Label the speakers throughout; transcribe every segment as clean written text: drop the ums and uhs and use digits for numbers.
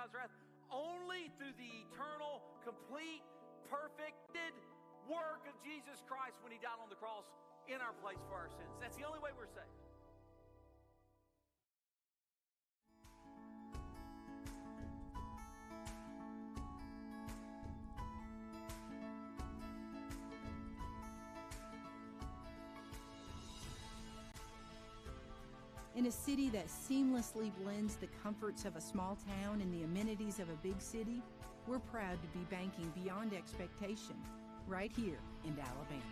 Speaker 1: God's wrath? Only through the eternal, complete, perfected work of Jesus Christ when he died on the cross in our place for our sins. That's the only way we're saved.
Speaker 2: In a city that seamlessly blends the comforts of a small town and the amenities of a big city, we're proud to be banking beyond expectation right here in Alabama.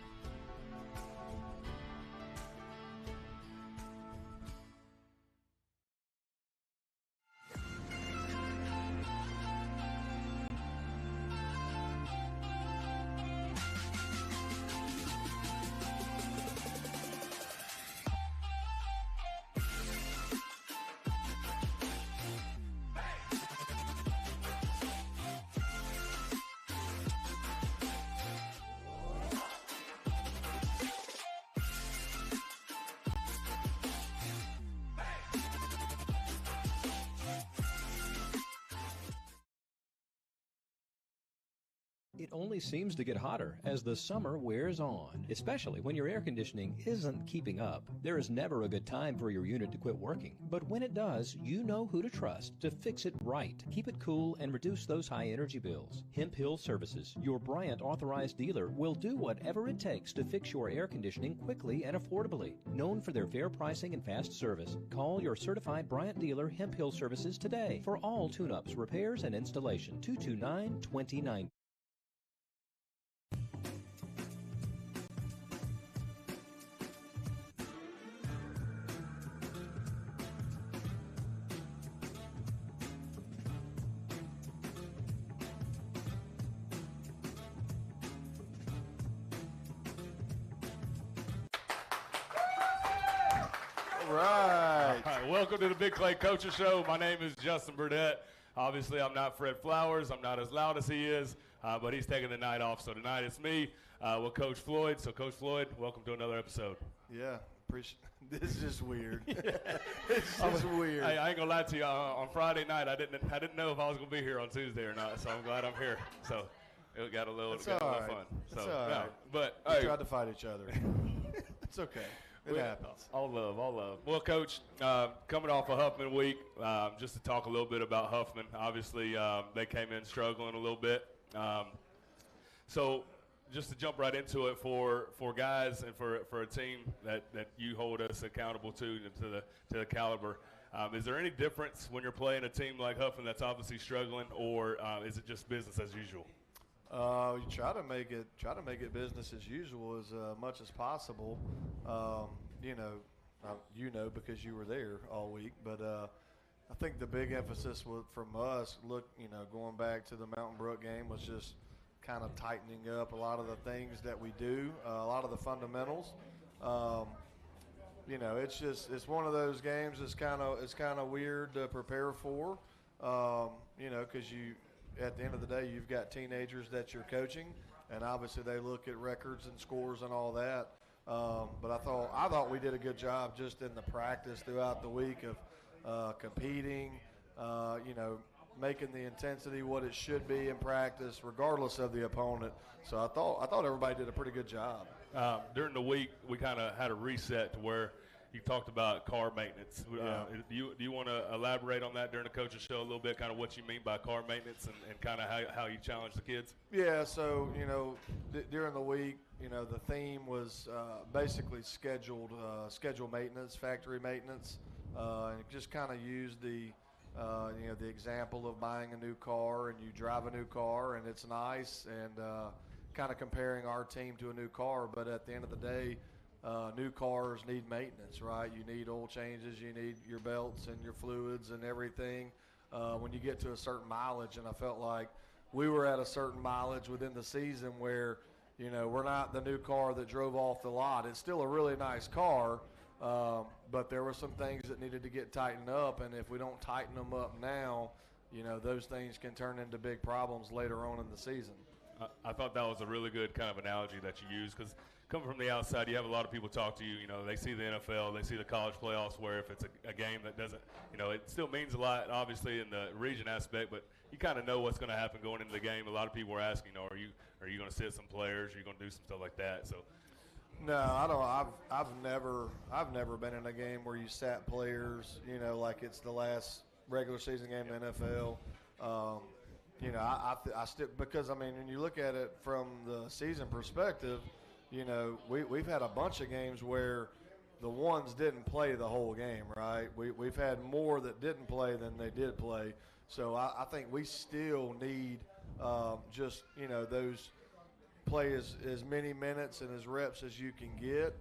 Speaker 3: It only seems to get hotter as the summer wears on, especially when your air conditioning isn't keeping up. There is never a good time for your unit to quit working, but when it does, you know who to trust to fix it right. Keep it cool and reduce those high energy bills. Hemp Hill Services, your Bryant authorized dealer, will do whatever it takes to fix your air conditioning quickly and affordably. Known for their fair pricing and fast service, call your certified Bryant dealer Hemp Hill Services today for all tune-ups, repairs, and installation. 229-2090.
Speaker 4: All right.
Speaker 5: Welcome to the Big Clay Coaches Show. My name is Justin Burdett. Obviously, I'm not Fred Flowers. I'm not as loud as he is, but he's taking the night off. So tonight it's me with Coach Floyd. So, Coach Floyd, welcome to another episode.
Speaker 4: Yeah, appreciate. This is just weird. It's just weird.
Speaker 5: Hey, I ain't gonna lie to you. On Friday night, I didn't know if I was gonna be here on Tuesday or not. So I'm glad I'm here. So it got a little fun.
Speaker 4: It's
Speaker 5: So,
Speaker 4: all right.
Speaker 5: But
Speaker 4: we tried to fight each other. It's okay. It happens.
Speaker 5: All love. Well, Coach, coming off of Huffman Week, just to talk a little bit about Huffman. Obviously, they came in struggling a little bit. So just to jump right into it for guys and for a team that you hold us accountable to the caliber, is there any difference when you're playing a team like Huffman that's obviously struggling, or is it just business as usual?
Speaker 4: You try to make it business as usual as much as possible. Because you were there all week. But I think the big emphasis from us, going back to the Mountain Brook game, was just kind of tightening up a lot of the things that we do, a lot of the fundamentals. It's one of those games. It's kind of weird to prepare for, because at the end of the day, you've got teenagers that you're coaching, and obviously they look at records and scores and all that. But I thought we did a good job just in the practice throughout the week of competing, making the intensity what it should be in practice, regardless of the opponent. So I thought everybody did a pretty good job.
Speaker 5: During the week, we kind of had a reset to where you talked about car maintenance.
Speaker 4: Yeah.
Speaker 5: Do you want to elaborate on that during the coach's show a little bit, kind of what you mean by car maintenance and kind of how you challenge the kids?
Speaker 4: Yeah, so, during the week, the theme was basically schedule maintenance, factory maintenance, and just kind of used the example of buying a new car, and you drive a new car and it's nice, and kind of comparing our team to a new car. But at the end of the day, new cars need maintenance, right? You need oil changes, you need your belts and your fluids and everything when you get to a certain mileage. And I felt like we were at a certain mileage within the season where, we're not the new car that drove off the lot. It's still a really nice car, but there were some things that needed to get tightened up. And if we don't tighten them up now, those things can turn into big problems later on in the season.
Speaker 5: I thought that was a really good kind of analogy that you used, because coming from the outside, you have a lot of people talk to you. You know, they see the NFL, they see the college playoffs, where if it's a game that doesn't, you know, it still means a lot, obviously, in the region aspect, but you kind of know what's going to happen going into the game. A lot of people were asking, you know, are you going to sit some players? Are you going to do some stuff like that? So.
Speaker 4: No, I don't. I've never been in a game where you sat players. You know, like it's the last regular season game in the NFL. You know, I still, because I mean, when you look at it from the season perspective, you know, we've had a bunch of games where the ones didn't play the whole game, right? We've had more that didn't play than they did play. So I think we still need just, you know, those play as many minutes and as reps as you can get.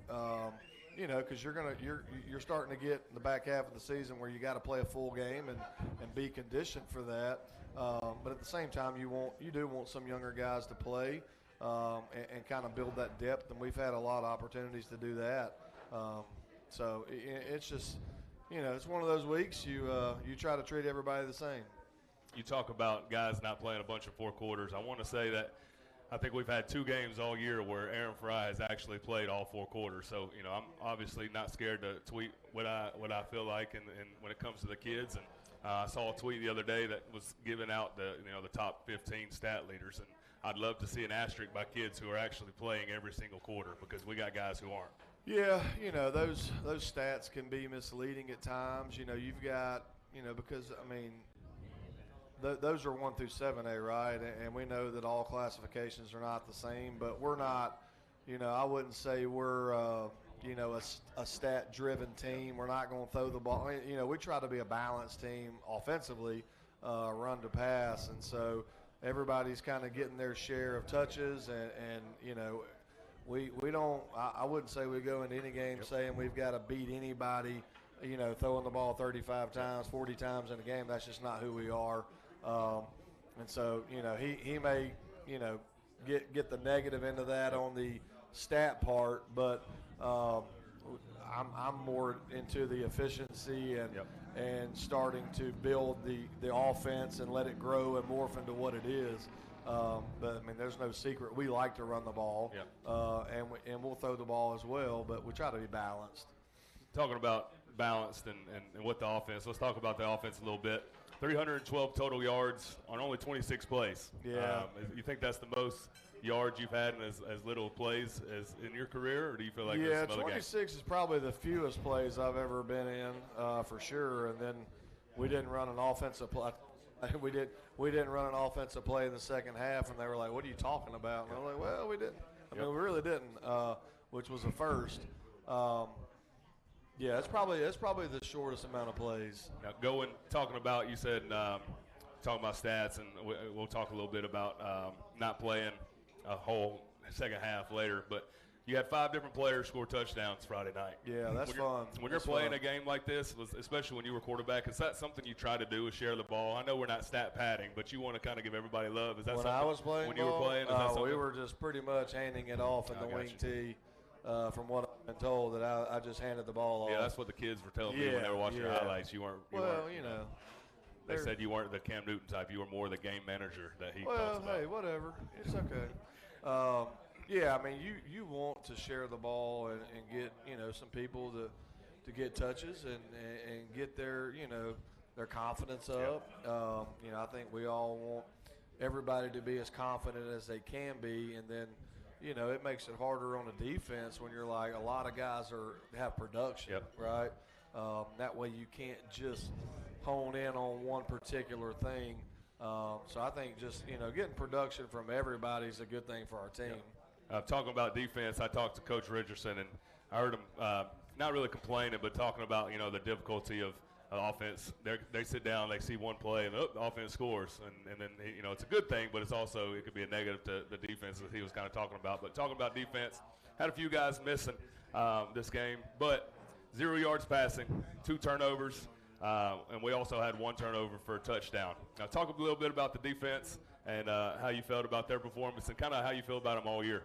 Speaker 4: You know, because you're starting to get in the back half of the season where you got to play a full game and be conditioned for that. But at the same time, you do want some younger guys to play and kind of build that depth, and we've had a lot of opportunities to do that. So it's just, you know, it's one of those weeks you try to treat everybody the same.
Speaker 5: You talk about guys not playing a bunch of four quarters. I want to say that I think we've had 2 games all year where Aaron Fry has actually played all 4 quarters. So, you know, I'm obviously not scared to tweet what I feel like and when it comes to the kids. And I saw a tweet the other day that was giving out the top 15 stat leaders, and I'd love to see an asterisk by kids who are actually playing every single quarter, because we got guys who aren't.
Speaker 4: Yeah, you know, those stats can be misleading at times. You know, you've got, you know, because I mean, those are 1 through 7A, right? And we know that all classifications are not the same, but we're not, you know, I wouldn't say we're, you know, a stat-driven team. We're not going to throw the ball. I mean, you know, we try to be a balanced team offensively, run to pass, and so everybody's kind of getting their share of touches, and you know, we don't. I wouldn't say we go into any game saying we've got to beat anybody, you know, throwing the ball 35 times, 40 times in a game. That's just not who we are. And so, you know, he may, you know, get the negative into that on the stat part, but I'm more into the efficiency and starting to build the offense and let it grow and morph into what it is. But I mean, there's no secret. We like to run the ball, and we'll throw the ball as well, but we try to be balanced.
Speaker 5: Talking about balanced and what the offense, let's talk about the offense a little bit. 312 total yards on only 26 plays.
Speaker 4: Yeah.
Speaker 5: You think that's the most yards you've had in as little plays as in your career, or do you feel like
Speaker 4: yeah,
Speaker 5: there's some other
Speaker 4: 26
Speaker 5: games?
Speaker 4: is probably the fewest plays I've ever been in, for sure. And then we didn't run an offensive play. We didn't run an offensive play in the second half, and they were like, "What are you talking about?" And I'm like, "Well, we didn't. I mean, we really didn't," which was a first. Yeah, it's probably the shortest amount of plays.
Speaker 5: Now, talking about, you said talking about stats, and we'll talk a little bit about not playing a whole second half later, but you had 5 different players score touchdowns Friday night.
Speaker 4: Yeah, that's fun.
Speaker 5: When you're playing a game like this, especially when you were quarterback, is that something you try to do, is share the ball? I know we're not stat padding, but you want to kind of give everybody love. Is that
Speaker 4: when
Speaker 5: something?
Speaker 4: I was playing
Speaker 5: when you were playing, is that something?
Speaker 4: We were just pretty much handing it off in the wing tee. From what I've been told, that I just handed the ball off.
Speaker 5: Yeah, that's what the kids were telling me when they were watching your highlights. You weren't.
Speaker 4: You know.
Speaker 5: They said you weren't the Cam Newton type. You were more the game manager that he talks about.
Speaker 4: Well, hey, whatever. It's okay. Yeah, I mean, you want to share the ball and get, you know, some people to get touches and get their, you know, their confidence up. You know, I think we all want everybody to be as confident as they can be, and then, you know, it makes it harder on the defense when you're like, a lot of guys have production, right? That way you can't just hone in on one particular thing. So I think just, you know, getting production from everybody is a good thing for our team.
Speaker 5: Talking about defense, I talked to Coach Richardson, and I heard him not really complaining, but talking about, you know, the difficulty of offense. They sit down, they see one play, and the offense scores, and then, you know, it's a good thing, but it's also, it could be a negative to the defense that he was kind of talking about. But talking about defense, had a few guys missing this game, but 0 yards passing, 2 turnovers, and we also had 1 turnover for a touchdown. Now, talk a little bit about the defense and how you felt about their performance and kind of how you feel about them all year.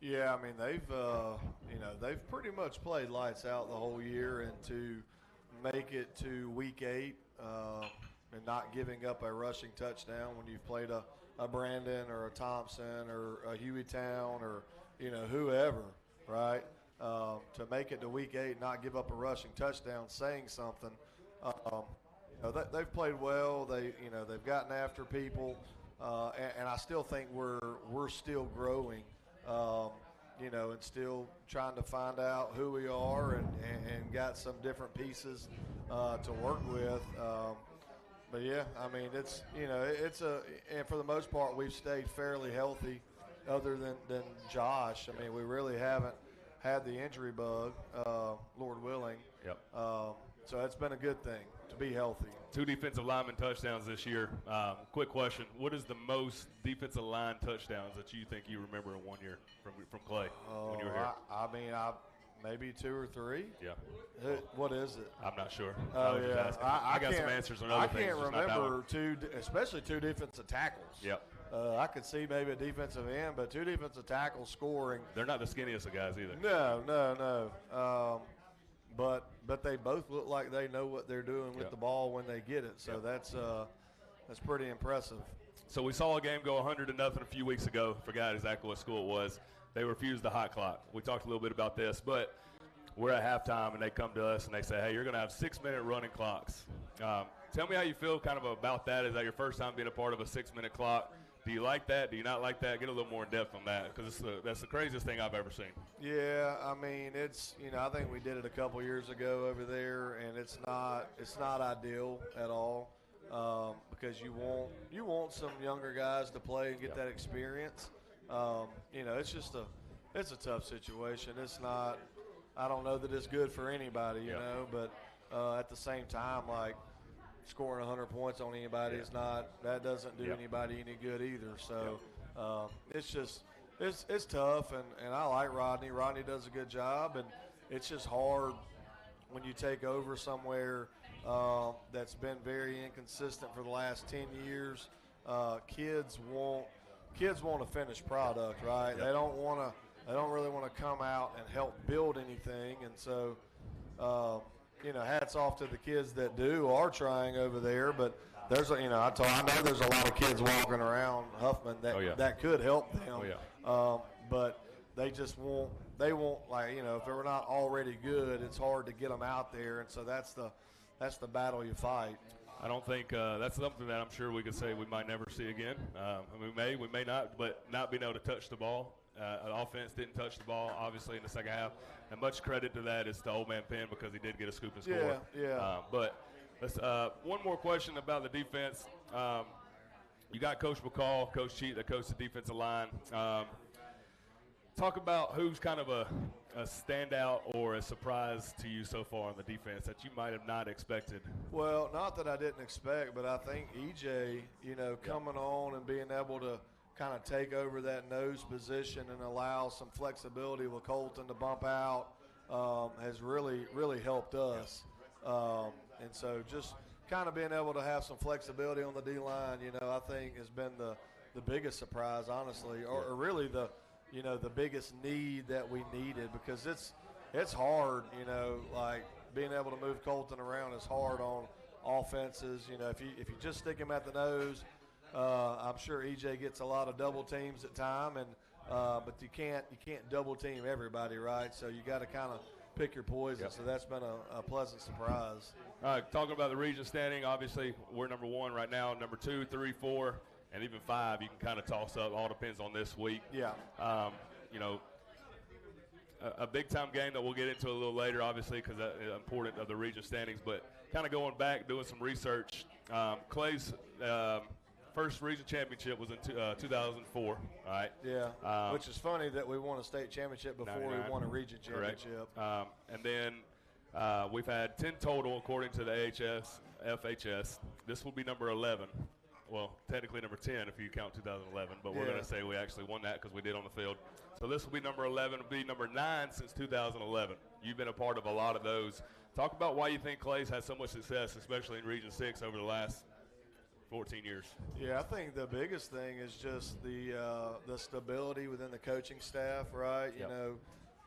Speaker 4: Yeah, I mean, they've pretty much played lights out the whole year, and to make it to week 8 and not giving up a rushing touchdown when you've played a a Brandon or a Thompson or a Hueytown or, whoever, right? To make it to week 8 and not give up a rushing touchdown saying something. They've played well. They've gotten after people, and I still think we're still growing, and still trying to find out who we are and got some different pieces to work with. But yeah, I mean, and for the most part, we've stayed fairly healthy, other than Josh. I mean, we really haven't had the injury bug, Lord willing.
Speaker 5: Yep.
Speaker 4: So it's been a good thing to be healthy.
Speaker 5: 2 defensive lineman touchdowns this year. Quick question: what is the most defensive line touchdowns that you think you remember in 1 year from Clay when you were here?
Speaker 4: Maybe 2 or 3.
Speaker 5: Yeah.
Speaker 4: What is it?
Speaker 5: I'm not sure.
Speaker 4: Oh, yeah.
Speaker 5: I got some answers on other things.
Speaker 4: I can't
Speaker 5: just not that
Speaker 4: remember
Speaker 5: one.
Speaker 4: especially 2 defensive tackles.
Speaker 5: Yep.
Speaker 4: I could see maybe a defensive end, but 2 defensive tackles scoring.
Speaker 5: They're not the skinniest of guys either.
Speaker 4: No. But they both look like they know what they're doing with the ball when they get it. So that's pretty impressive.
Speaker 5: So we saw a game go 100-0 a few weeks ago. Forgot exactly what school it was. They refused the hot clock. We talked a little bit about this, but we're at halftime and they come to us and they say, hey, you're going to have 6-minute running clocks. Tell me how you feel kind of about that. Is that your first time being a part of a 6-minute clock? Do you like that? Do you not like that? Get a little more in depth on that, because that's the craziest thing I've ever seen.
Speaker 4: Yeah, I mean, it's, I think we did it a couple years ago over there, and it's not ideal at all, because you want some younger guys to play and get that experience. It's a tough situation. It's not. I don't know that it's good for anybody, but at the same time, like, scoring 100 points on anybody is not. That doesn't do anybody any good either. So it's tough, and I like Rodney. Rodney does a good job, and it's just hard when you take over somewhere that's been very inconsistent for the last 10 years. Kids want a finished product, right? They don't really want to come out and help build anything, and so. Hats off to the kids that are trying over there, but I know there's a lot of kids walking around Huffman that could help them. But they just won't, if they're not already good, it's hard to get them out there, and so that's the battle you fight.
Speaker 5: I don't think that's something that I'm sure we could say we might never see again. We may not, but not being able to touch the ball. Offense didn't touch the ball, obviously, in the second half. And much credit to that is to Old Man Penn, because he did get a scoop and score. But let's one more question about the defense. You got Coach McCall, Coach Cheat, that coached the defensive line. Talk about who's kind of a standout or a surprise to you so far on the defense that you might have not expected.
Speaker 4: Well, not that I didn't expect, but I think EJ, coming on and being able to kind of take over that nose position and allow some flexibility with Colton to bump out has really, really helped us. And so just kind of being able to have some flexibility on the D-line, I think has been the biggest surprise, honestly, or really the biggest need that we needed, because it's hard, like being able to move Colton around is hard on offenses. If you just stick him at the nose, I'm sure EJ gets a lot of double teams at time, but you can't double team everybody, right? So you got to kind of pick your poison. So that's been a pleasant surprise.
Speaker 5: All right, talking about the region standing, obviously we're number 1 right now. Number 2, 3, 4, and even 5 you can kind of toss up. All depends on this week.
Speaker 4: Yeah.
Speaker 5: A big-time game that we'll get into a little later, obviously, because that's important of the region standings. But kind of going back, doing some research, Clay's first region championship was in 2004. All right.
Speaker 4: Yeah. Which is funny that we won a state championship before
Speaker 5: 99.
Speaker 4: we won a region championship.
Speaker 5: Correct. And then we've had 10 total according to the FHS. This will be number 11. Well, technically number 10 if you count 2011, but we're going to say we actually won that because we did on the field. So this will be number 11. It'll be number 9 since 2011. You've been a part of a lot of those. Talk about why you think Clay's had so much success, especially in Region 6 over the last 14 years.
Speaker 4: Yeah, I think the biggest thing is just the stability within the coaching staff, right?
Speaker 5: Yep.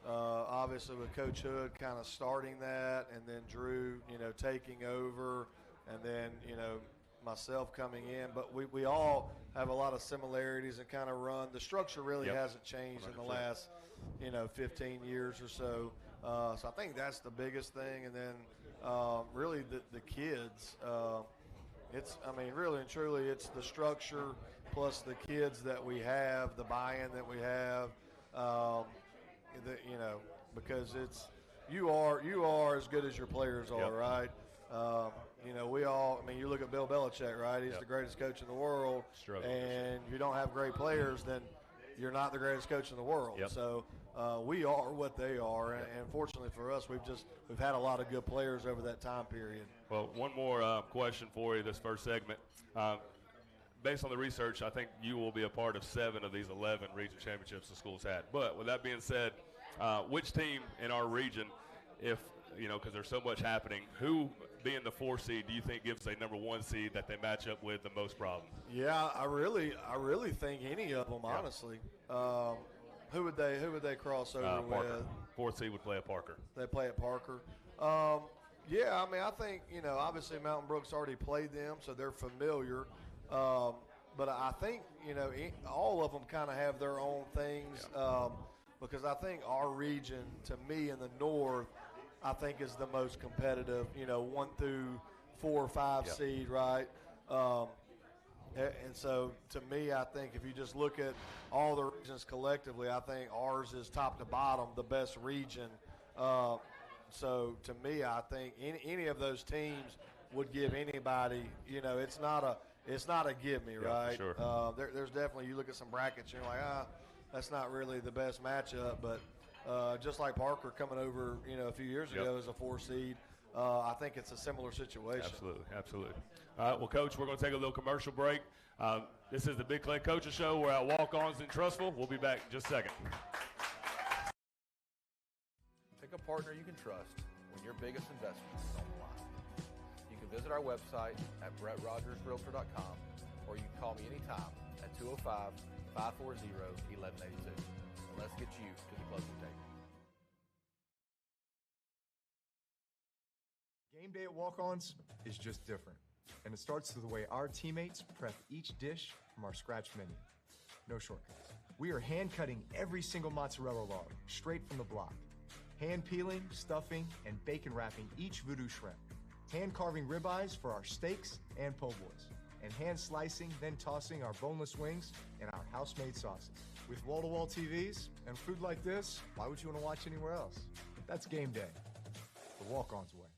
Speaker 4: Obviously with Coach Hood kind of starting that, and then Drew, taking over, and then, myself coming in, but we all have a lot of similarities and kind of run. The structure really hasn't changed in the last, 15 years or so. So I think that's the biggest thing. And then really the kids, really and truly, it's the structure plus the kids that we have, the buy-in that we have, because it's you are as good as your players are, right? You look at Bill Belichick, right? He's the greatest coach in the world, and if you don't have great players, then you're not the greatest coach in the world. So we are what they are, and fortunately for us, we've had a lot of good players over that time period.
Speaker 5: Well, one more question for you this first segment. Based on the research, I think you will be a part of 7 of these 11 region championships the school's had. But with that being said, which team in our region, because there's so much happening, who being the 4 seed do you think gives a number 1 seed that they match up with the most problems?
Speaker 4: Yeah, I really think any of them, honestly. Who would they cross over with?
Speaker 5: 4th seed would play at Parker.
Speaker 4: They play at Parker. I think, obviously Mountain Brook's already played them, so they're familiar. But I think, all of them kind of have their own things because I think our region, to me, in the north, I think is the most competitive, 1 through 4 or 5 seed, right? And so, to me, I think if you just look at all the regions collectively, I think ours is top to bottom the best region. So, to me, I think any of those teams would give anybody, it's not a give me, right?
Speaker 5: For sure.
Speaker 4: There's definitely, you look at some brackets, and you're like, that's not really the best matchup. But just like Parker coming over, a few years ago as a 4 seed, I think it's a similar situation.
Speaker 5: Absolutely. All right, well, Coach, we're going to take a little commercial break. This is the Big Clay Coaches Show. We're at Walk-Ons in Trussville. We'll be back in just a second.
Speaker 6: Pick a partner you can trust when your biggest investment is on the line. You can visit our website at BrettRogersRealtor.com, or you can call me anytime at 205-540-1182. And let's get you to the closing table.
Speaker 7: Game day at Walk-Ons is just different, and it starts with the way our teammates prep each dish from our scratch menu. No shortcuts. We are hand-cutting every single mozzarella log straight from the block, hand-peeling, stuffing, and bacon wrapping each voodoo shrimp, hand-carving ribeyes for our steaks and po' boys, and hand-slicing, then tossing our boneless wings and our house-made sauces. With wall-to-wall TVs and food like this, why would you want to watch anywhere else? That's game day, the Walk-Ons way.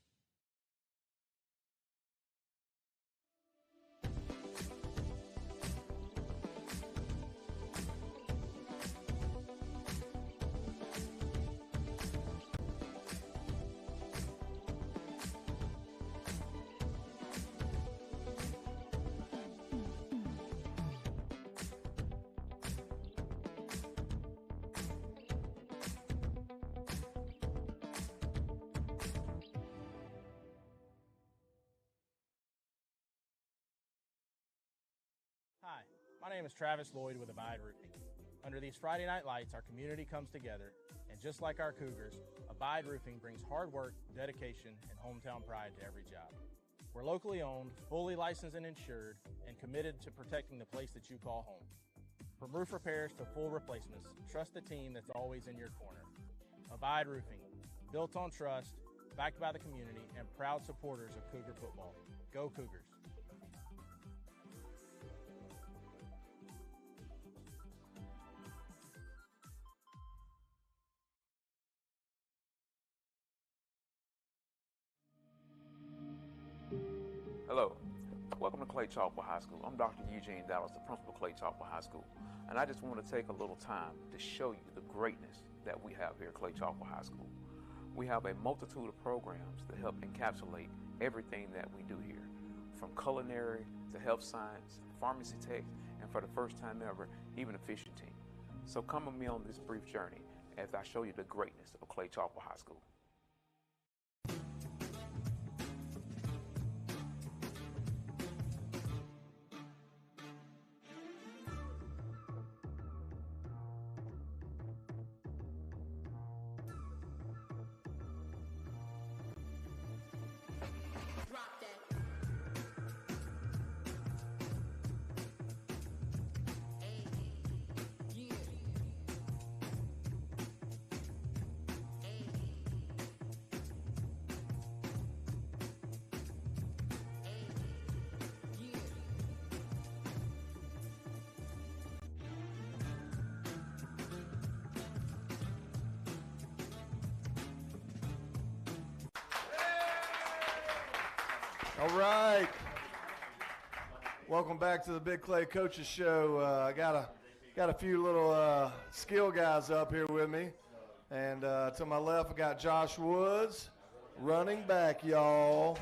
Speaker 8: Hi, my name is Travis Lloyd with Abide Roofing. Under these Friday night lights, our community comes together, and just like our Cougars, Abide Roofing brings hard work, dedication, and hometown pride to every job. We're locally owned, fully licensed and insured, and committed to protecting the place that you call home. From roof repairs to full replacements, trust the team that's always in your corner. Abide Roofing, built on trust, backed by the community, and proud supporters of Cougar football. Go Cougars.
Speaker 9: Hello, welcome to Clay Chalkwood High School. I'm Dr. Eugene Dallas, the principal of Clay Chalkwood High School, and I just want to take a little time to show you the greatness that we have here at Clay Chalkwood High School. We have a multitude of programs that help encapsulate everything that we do here, from culinary to health science, pharmacy tech, and for the first time ever, even a fishing team. So come with me on this brief journey as I show you the greatness of Clay Chalkwood High School.
Speaker 4: All right. Welcome back to the Big Clay Coaches Show. I got a few little skill guys up here with me. And to my left, I got Josh Woods, running back, y'all.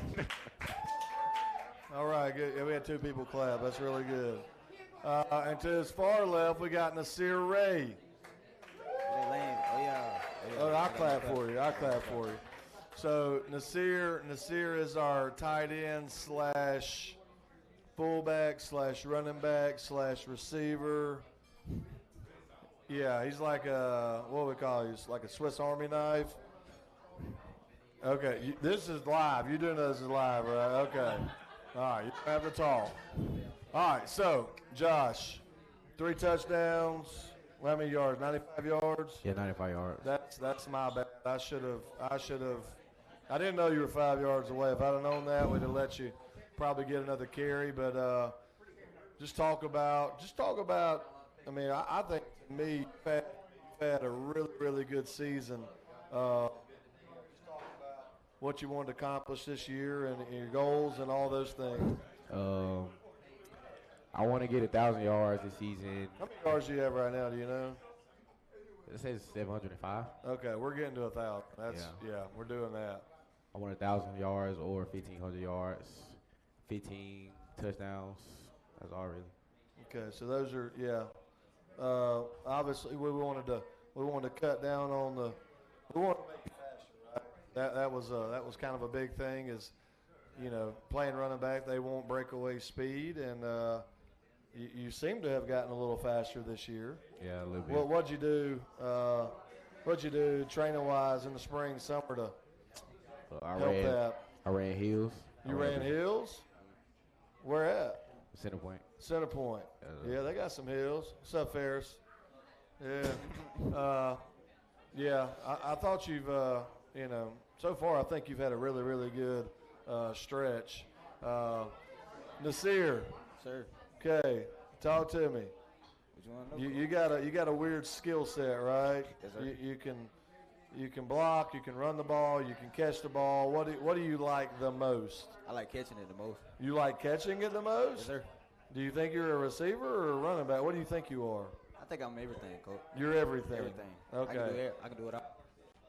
Speaker 4: All right, good. Yeah, we had two people clap. That's really good. And to his far left, we got Nasir Ray. Oh, I'll clap for you. I'll clap for you. So Nasir is our tight end slash fullback slash running back slash receiver. Yeah, he's like what do we call you? He's like a Swiss Army knife. Okay, this is live. You're doing this live, right? Okay. All right, you don't have to talk. All right, so Josh, 3 touchdowns. How many yards? 95 yards?
Speaker 10: Yeah, 95 yards.
Speaker 4: That's my bad. I should have. I didn't know you were 5 yards away. If I'd have known that, we'd have let you probably get another carry. But just talk about. I mean, I think to me, you've had a really, really good season. Just talk about what you wanted to accomplish this year and your goals and all those things.
Speaker 10: I want to get 1,000 yards this season.
Speaker 4: How many yards do you have right now? Do you know?
Speaker 10: It says 705.
Speaker 4: Okay, we're getting to 1,000. Yeah, we're doing that.
Speaker 10: I want 1,000 yards or 1,500 yards, 15 touchdowns. That's all really.
Speaker 4: Okay, so those are obviously we wanted to cut down on the. We wanted to make it faster, right? That was kind of a big thing. Is playing running back, they won't breakaway speed, and you seem to have gotten a little faster this year.
Speaker 10: Yeah, a little bit.
Speaker 4: Well, what'd you do training wise in the spring, summer to help that?
Speaker 10: I ran hills.
Speaker 4: You ran hills? Where at?
Speaker 10: Center Point.
Speaker 4: Center Point. Yeah, they got some hills. What's up, Ferris? Yeah. I thought you've, so far I think you've had a really, really good stretch. Nasir.
Speaker 11: Sir.
Speaker 4: Okay, talk to me.
Speaker 11: What you
Speaker 4: You got a weird skill set, right?
Speaker 11: Yes, sir.
Speaker 4: You can block, you can run the ball, you can catch the ball. What do you like the most?
Speaker 11: I like catching it the most.
Speaker 4: You like catching it the most?
Speaker 11: Yes, sir.
Speaker 4: Do you think you're a receiver or a running back? What do you think you are?
Speaker 11: I think I'm everything, Coach.
Speaker 4: You're everything.
Speaker 11: Everything.
Speaker 4: Okay.
Speaker 11: I can do it all.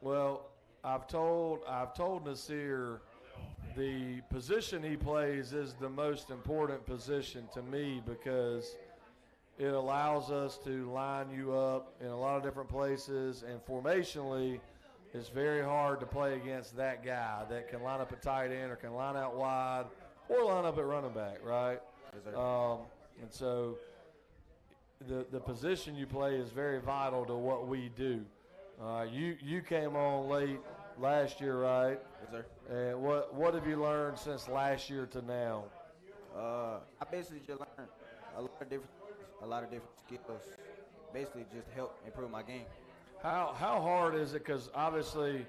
Speaker 4: Well, I've told Nasir the position he plays is the most important position to me because it allows us to line you up in a lot of different places, and formationally, it's very hard to play against that guy that can line up at tight end or can line out wide or line up at running back, right?
Speaker 11: Yes, sir.
Speaker 4: And so the position you play is very vital to what we do. You came on late last year, right?
Speaker 11: Yes, sir.
Speaker 4: And what have you learned since last year to now?
Speaker 11: I basically just learned a lot of different skills. Basically, just help improve my game.
Speaker 4: How hard is it? Because obviously,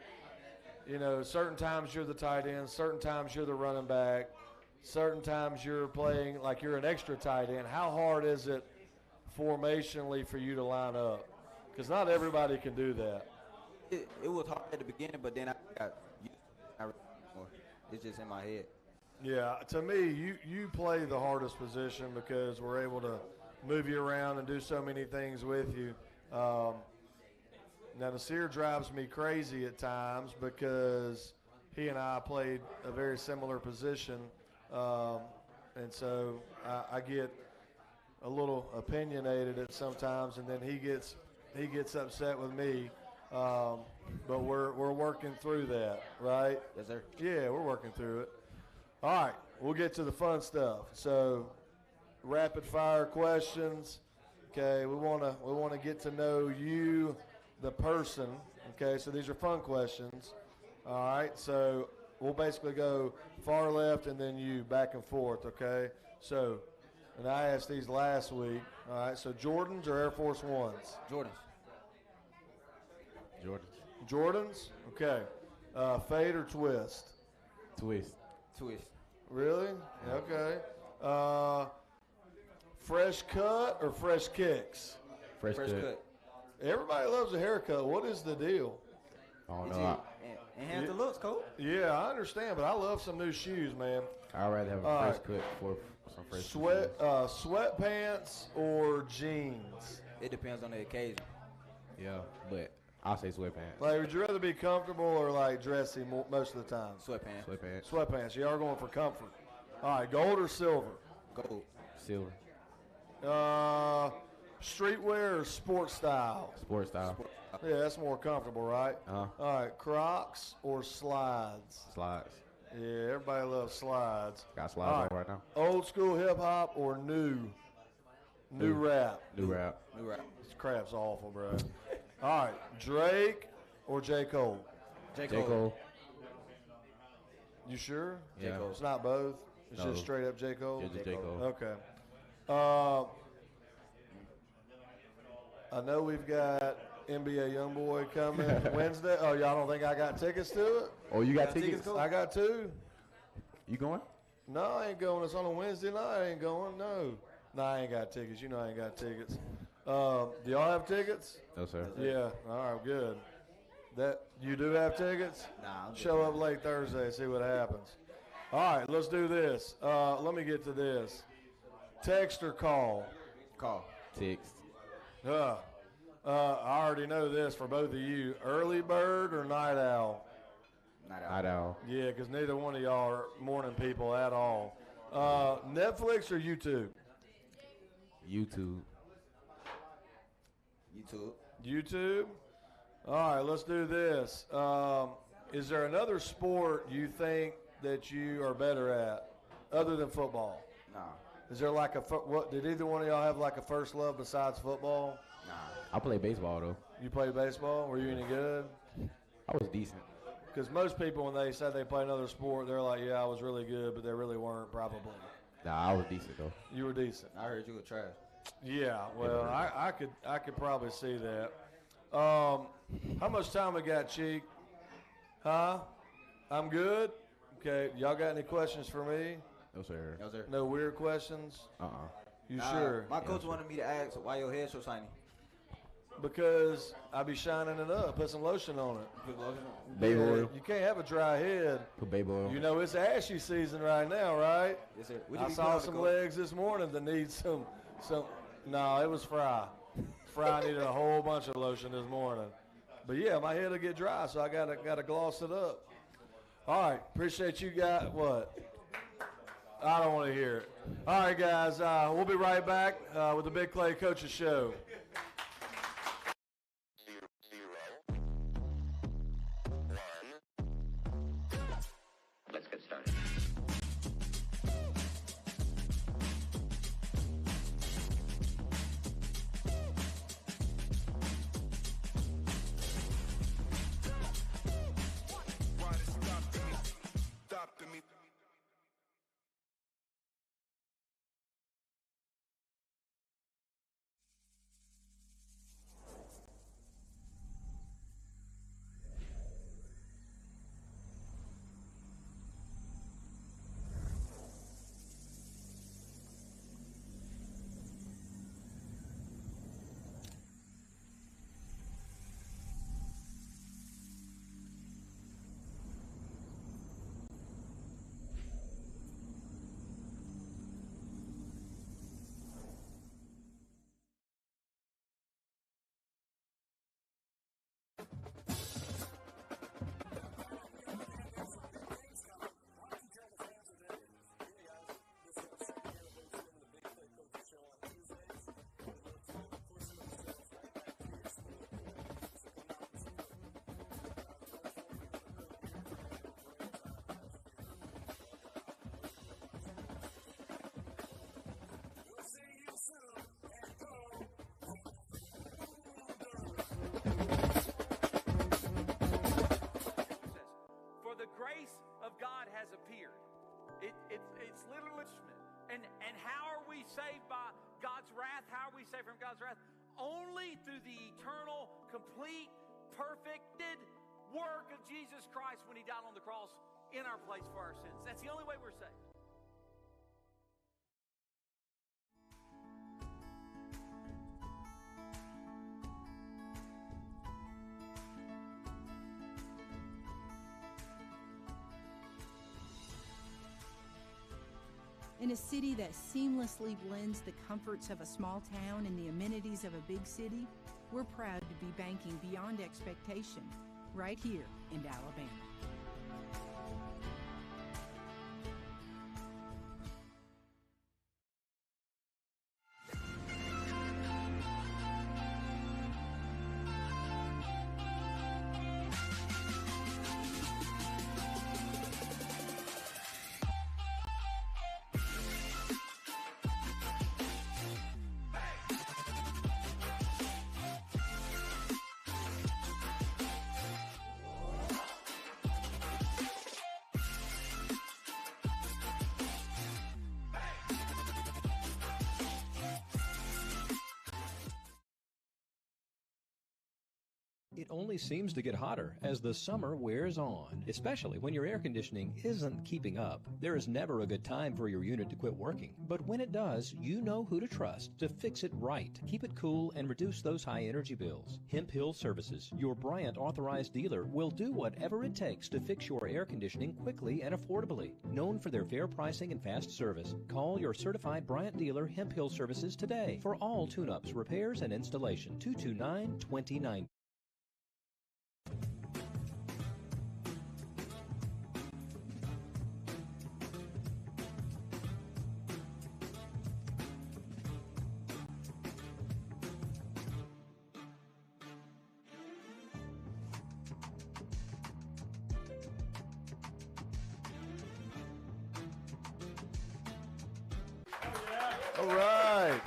Speaker 4: certain times you're the tight end, certain times you're the running back, certain times you're playing like you're an extra tight end. How hard is it formationally for you to line up? Because not everybody can do that.
Speaker 11: It was hard at the beginning, but then I got used to it. It's just in my head.
Speaker 4: Yeah, to me, you play the hardest position because we're able to move you around and do so many things with you. Now, Nasir drives me crazy at times because he and I played a very similar position, and so I get a little opinionated at sometimes, and then he gets upset with me. But we're working through that, right?
Speaker 11: Yes, sir.
Speaker 4: Yeah, we're working through it. All right, we'll get to the fun stuff. So, rapid fire questions. Okay, we want to get to know you, the person. Okay, so these are fun questions. All right, so we'll basically go far left and then you back and forth. Okay, so, and I asked these last week. All right, so Jordans or Air Force Ones?
Speaker 11: Jordans.
Speaker 4: Jordans? Okay. Fade or twist?
Speaker 10: Twist.
Speaker 4: Really? Okay. Fresh cut or fresh kicks?
Speaker 10: Fresh cut.
Speaker 4: Everybody loves a haircut. What is the deal?
Speaker 10: I don't
Speaker 11: Did
Speaker 10: know.
Speaker 11: you enhance the looks, coach?
Speaker 4: Yeah, I understand, but I love some new shoes, man.
Speaker 10: I'd rather have a
Speaker 4: All
Speaker 10: fresh
Speaker 4: right.
Speaker 10: cut for some fresh
Speaker 4: Sweatpants or jeans?
Speaker 11: It depends on the occasion.
Speaker 10: Yeah, but I'll say sweatpants.
Speaker 4: Like, would you rather be comfortable or like dressy most of the time?
Speaker 11: Sweatpants.
Speaker 10: Sweatpants.
Speaker 4: Sweatpants. You are going for comfort. All right, gold or silver?
Speaker 11: Gold.
Speaker 10: Silver.
Speaker 4: Streetwear or sport style?
Speaker 10: Sport style.
Speaker 4: Yeah, that's more comfortable, right?
Speaker 10: Uh-huh.
Speaker 4: All right, Crocs or slides?
Speaker 10: Slides.
Speaker 4: Yeah, everybody loves slides.
Speaker 10: Got slides on right now.
Speaker 4: Old school hip hop or new rap?
Speaker 10: New rap.
Speaker 11: New rap.
Speaker 4: This crap's awful, bro. All right, Drake or J. Cole?
Speaker 11: J.
Speaker 10: J. Cole.
Speaker 4: You sure?
Speaker 10: Yeah.
Speaker 11: J. Cole.
Speaker 4: It's not both? It's
Speaker 10: No.
Speaker 4: just straight up J. Cole?
Speaker 10: Just J. Cole.
Speaker 4: Okay. I know we've got NBA YoungBoy coming Wednesday. Oh, y'all don't think I got tickets to it?
Speaker 10: Oh, you got tickets?
Speaker 4: I got two.
Speaker 10: You going?
Speaker 4: No, I ain't going. It's on a Wednesday night. I ain't going. No, I ain't got tickets. You know I ain't got tickets. Do y'all have tickets?
Speaker 10: No, sir.
Speaker 4: Yeah. All right, good. That you do have tickets?
Speaker 11: Nah, I'm
Speaker 4: Show up late Thursday, see what happens. All right, let's do this. Let me get to this. Text or call?
Speaker 11: Call.
Speaker 10: Text.
Speaker 4: I already know this for both of you. Early bird or night owl?
Speaker 10: Night owl.
Speaker 4: Yeah, because neither one of y'all are morning people at all. Netflix or YouTube?
Speaker 10: YouTube.
Speaker 4: YouTube? All right, let's do this. Is there another sport you think that you are better at other than football?
Speaker 11: Nah.
Speaker 4: Is there like what? Did either one of y'all have like a first love besides football?
Speaker 11: Nah.
Speaker 10: I play baseball though.
Speaker 4: You play baseball? Were you any good?
Speaker 10: I was decent.
Speaker 4: Because most people, when they said they play another sport, they're like, yeah, I was really good, but they really weren't, probably.
Speaker 10: Nah, I was decent though.
Speaker 4: You were decent.
Speaker 11: I heard you were trash.
Speaker 4: Yeah, well, I could probably see that. How much time we got, Cheek? Huh? I'm good? Okay, y'all got any questions for me?
Speaker 10: No, sir.
Speaker 11: No, sir.
Speaker 4: No weird questions? You sure?
Speaker 11: My coach wanted me to ask why your hair so shiny.
Speaker 4: Because I be shining it up, put some lotion on it.
Speaker 11: Put lotion on?
Speaker 10: Baby
Speaker 4: Yeah,
Speaker 10: oil.
Speaker 4: you can't have a dry head.
Speaker 10: Put baby oil.
Speaker 4: You know it's ashy season right now, right?
Speaker 11: Yes, sir.
Speaker 4: I saw some legs this morning that need some. No, it was Fry. Fry needed a whole bunch of lotion this morning. But yeah, my head will get dry, so I gotta gloss it up. All right, appreciate you guys. What? I don't want to hear it. All right, guys, we'll be right back with the Big Clay Coaches Show.
Speaker 12: Let's get started.
Speaker 1: For the grace of God has appeared. It's literally, and how are we saved by God's wrath? How are we saved from God's wrath? Only through the eternal, complete, perfected work of Jesus Christ when He died on the cross in our place for our sins. That's the only way we're saved.
Speaker 2: In a city that seamlessly blends the comforts of a small town and the amenities of a big city, we're proud to be banking beyond expectation right here in Alabama.
Speaker 3: It only seems to get hotter as the summer wears on, especially when your air conditioning isn't keeping up. There is never a good time for your unit to quit working, but when it does, you know who to trust to fix it right. Keep it cool and reduce those high energy bills. Hemp Hill Services, your Bryant authorized dealer, will do whatever it takes to fix your air conditioning quickly and affordably. Known for their fair pricing and fast service, call your certified Bryant dealer Hemp Hill Services today for all tune-ups, repairs, and installation. 229-2090.
Speaker 4: All right.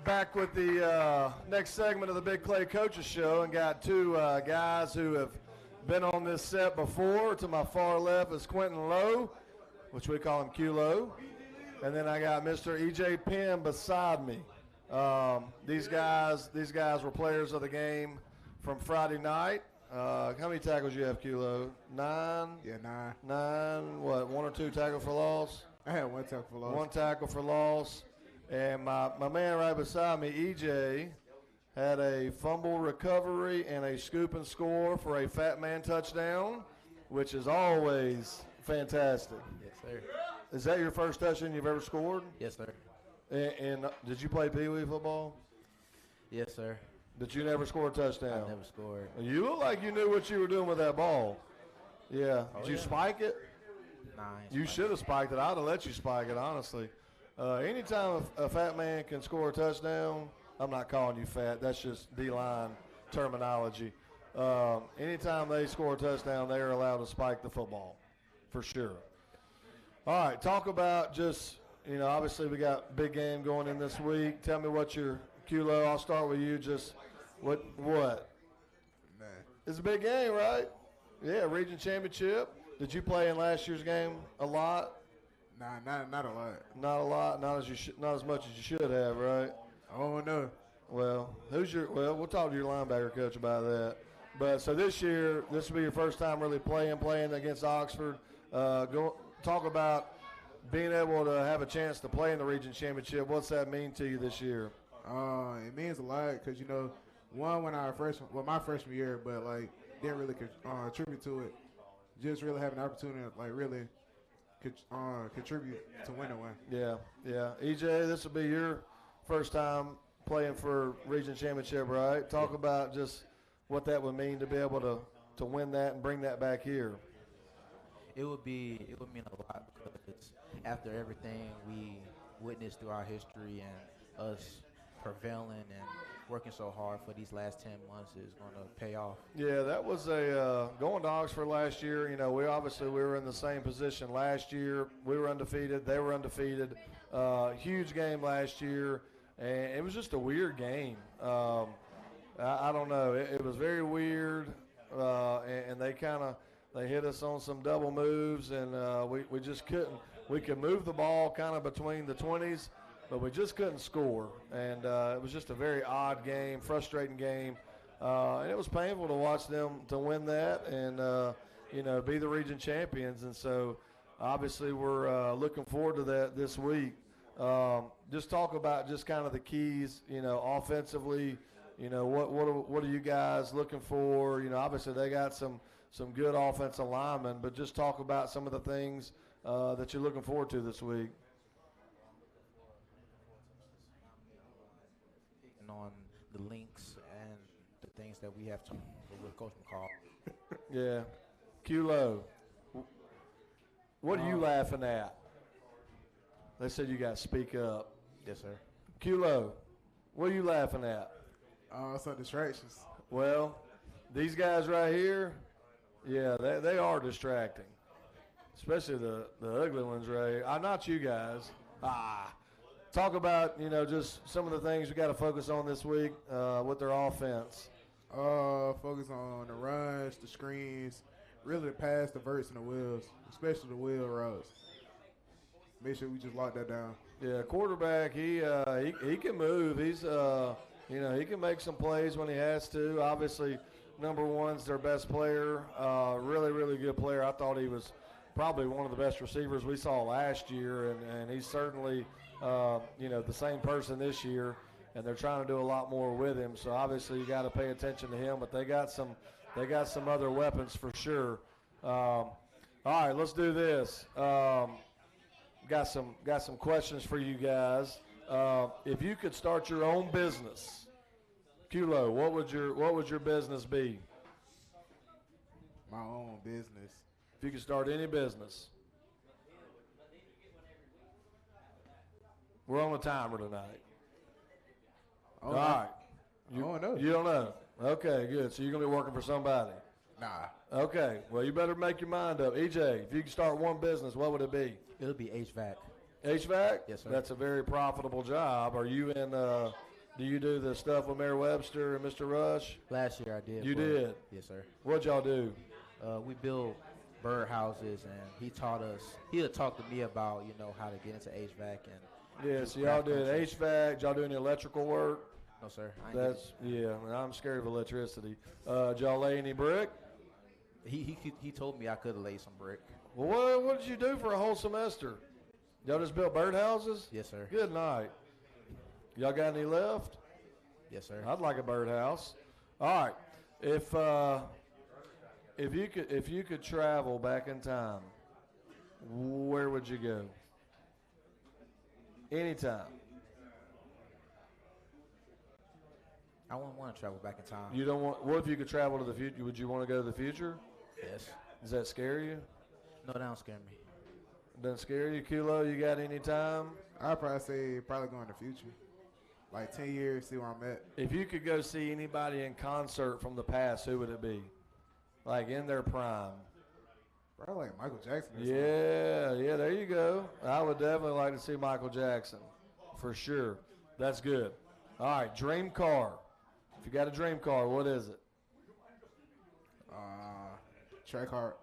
Speaker 4: Back with the next segment of the Big Clay Coaches Show, and got two guys who have been on this set before. To my far left is Quentin Lowe, which we call him Q-Lowe. And then I got Mr. E.J. Penn beside me. These guys were players of the game from Friday night. How many tackles you have, Q-Lowe? 9?
Speaker 13: Yeah, 9.
Speaker 4: 9, what, 1 or 2 tackles for loss?
Speaker 13: I had 1 tackle for loss.
Speaker 4: 1 tackle for loss. And my man right beside me, EJ, had a fumble recovery and a scoop and score for a fat man touchdown, which is always fantastic.
Speaker 10: Yes, sir.
Speaker 4: Is that your first touchdown you've ever scored?
Speaker 10: Yes, sir.
Speaker 4: And did you play Pee Wee football?
Speaker 10: Yes, sir.
Speaker 4: But you never scored a touchdown?
Speaker 10: I never scored.
Speaker 4: You look like you knew what you were doing with that ball. Yeah.
Speaker 10: Oh,
Speaker 4: Did you
Speaker 10: yeah.
Speaker 4: spike it?
Speaker 10: Nah,
Speaker 4: You should have spiked it. I'd have let you spike it, honestly. Anytime a fat man can score a touchdown, I'm not calling you fat. That's just D-line terminology. Anytime they score a touchdown, they are allowed to spike the football, for sure. All right, talk about just, obviously we got big game going in this week. Tell me what your Q-Lowe, I'll start with you. Just what?
Speaker 13: Man.
Speaker 4: It's a big game, right? Yeah, region championship. Did you play in last year's game a lot?
Speaker 13: Nah, not a lot.
Speaker 4: Not a lot, not as much as you should have, right?
Speaker 13: Oh no.
Speaker 4: Well, we'll talk to your linebacker coach about that. But so this year, this will be your first time really playing against Oxford. Talk about being able to have a chance to play in the region championship. What's that mean to you this year?
Speaker 13: It means a lot because one when my freshman year, but didn't really contribute to it. Just really having an opportunity to really contribute to winning one.
Speaker 4: Yeah. EJ, this will be your first time playing for region championship, right? Talk about just what that would mean to be able to win that and bring that back here.
Speaker 10: It would mean a lot because after everything we witnessed through our history and us prevailing and working so hard for these last 10 months is going to pay off.
Speaker 4: Yeah, that was going to Oxford last year. We were in the same position last year. We were undefeated. They were undefeated. Huge game last year, and it was just a weird game. I don't know. It was very weird, and they hit us on some double moves, and we just couldn't. We could move the ball kind of between the 20s, but we just couldn't score. And it was just a very odd game, frustrating game. And it was painful to watch them to win that and, be the region champions. And so, obviously, we're looking forward to that this week. Just talk about just kind of the keys, offensively. What are you guys looking for? Obviously, they got some good offensive linemen, but just talk about some of the things that you're looking forward to this week?
Speaker 10: And on the links and the things that we have to with Coach McCall.
Speaker 4: Yeah. Q-Lo, what are you laughing at? They said you got to speak up.
Speaker 10: Yes, sir.
Speaker 4: Q-Lo, what are you laughing at?
Speaker 13: Some distractions.
Speaker 4: Well, these guys right here, yeah, they are distracting. Especially the ugly ones right here. Not you guys. Talk about, just some of the things we got to focus on this week with their offense.
Speaker 13: Focus on the runs, the screens, really the pass, the verts, and the wheels, especially the wheel routes. Make sure we just lock that down.
Speaker 4: Yeah, quarterback, he can move. He's he can make some plays when he has to. Obviously, number one's their best player. Really, really good player. I thought he was probably one of the best receivers we saw last year, and he's certainly the same person this year. And they're trying to do a lot more with him. So obviously you got to pay attention to him. But they got some other weapons for sure. All right, let's do this. Got some questions for you guys. If you could start your own business, Q-Lo, what would your business be?
Speaker 13: My own business.
Speaker 4: If you could start any business. We're on a timer tonight. All right.
Speaker 13: I don't know.
Speaker 4: You don't know. Okay, good. So you're gonna be working for somebody.
Speaker 13: Nah.
Speaker 4: Okay. Well, you better make your mind up. EJ, if you could start one business, what would it be?
Speaker 10: It'll be HVAC.
Speaker 4: HVAC?
Speaker 10: Yes, sir.
Speaker 4: That's a very profitable job. Are you in? Do you do the stuff with Mayor Webster and Mr. Rush?
Speaker 10: Last year I did.
Speaker 4: You did?
Speaker 10: Yes, sir.
Speaker 4: What'd y'all do?
Speaker 10: We built bird houses, and he taught us. He had talked to me about how to get into HVAC and.
Speaker 4: Yeah, so y'all did HVAC. Y'all do any electrical work?
Speaker 10: No, sir.
Speaker 4: I'm scared of electricity. Did y'all lay any brick?
Speaker 10: He told me I could lay some brick.
Speaker 4: Well, what did you do for a whole semester? Y'all just built birdhouses?
Speaker 10: Yes, sir.
Speaker 4: Good night. Y'all got any left?
Speaker 10: Yes, sir.
Speaker 4: I'd like a birdhouse. All right. If you could travel back in time, where would you go? Anytime.
Speaker 10: I wouldn't want to travel back in time.
Speaker 4: You don't want. What if you could travel to the future? Would you want to go to the future?
Speaker 10: Yes.
Speaker 4: Does that scare you?
Speaker 10: No, that don't scare me.
Speaker 4: Doesn't scare you, Q-Lo? You got any time?
Speaker 13: I'd probably say go in the future. Like 10 years, see where I'm at.
Speaker 4: If you could go see anybody in concert from the past, who would it be? Like in their prime.
Speaker 13: Probably like Michael Jackson.
Speaker 4: Yeah, there you go. I would definitely like to see Michael Jackson, for sure. That's good. All right, dream car. If you got a dream car, what is it?
Speaker 13: Trackhawk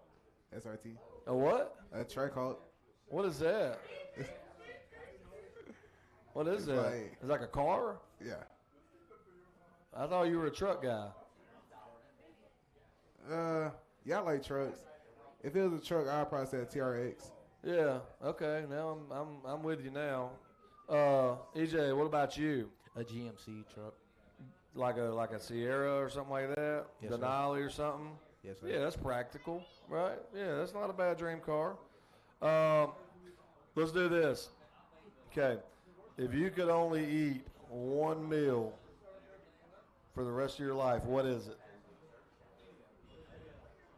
Speaker 13: SRT.
Speaker 4: A what?
Speaker 13: A Trackhawk.
Speaker 4: What is that? What is that? It's like a car?
Speaker 13: Yeah.
Speaker 4: I thought you were a truck guy.
Speaker 13: Yeah, I like trucks. If it was a truck, I'd probably say a TRX.
Speaker 4: Yeah. Okay. Now I'm with you now. EJ, what about you?
Speaker 10: A GMC truck.
Speaker 4: Like a Sierra or something like that?
Speaker 10: Yes,
Speaker 4: Denali or something?
Speaker 10: Yes, sir.
Speaker 4: Yeah, that's practical, right? Yeah, that's not a bad dream car. Let's do this. Okay. If you could only eat one meal for the rest of your life, what is it?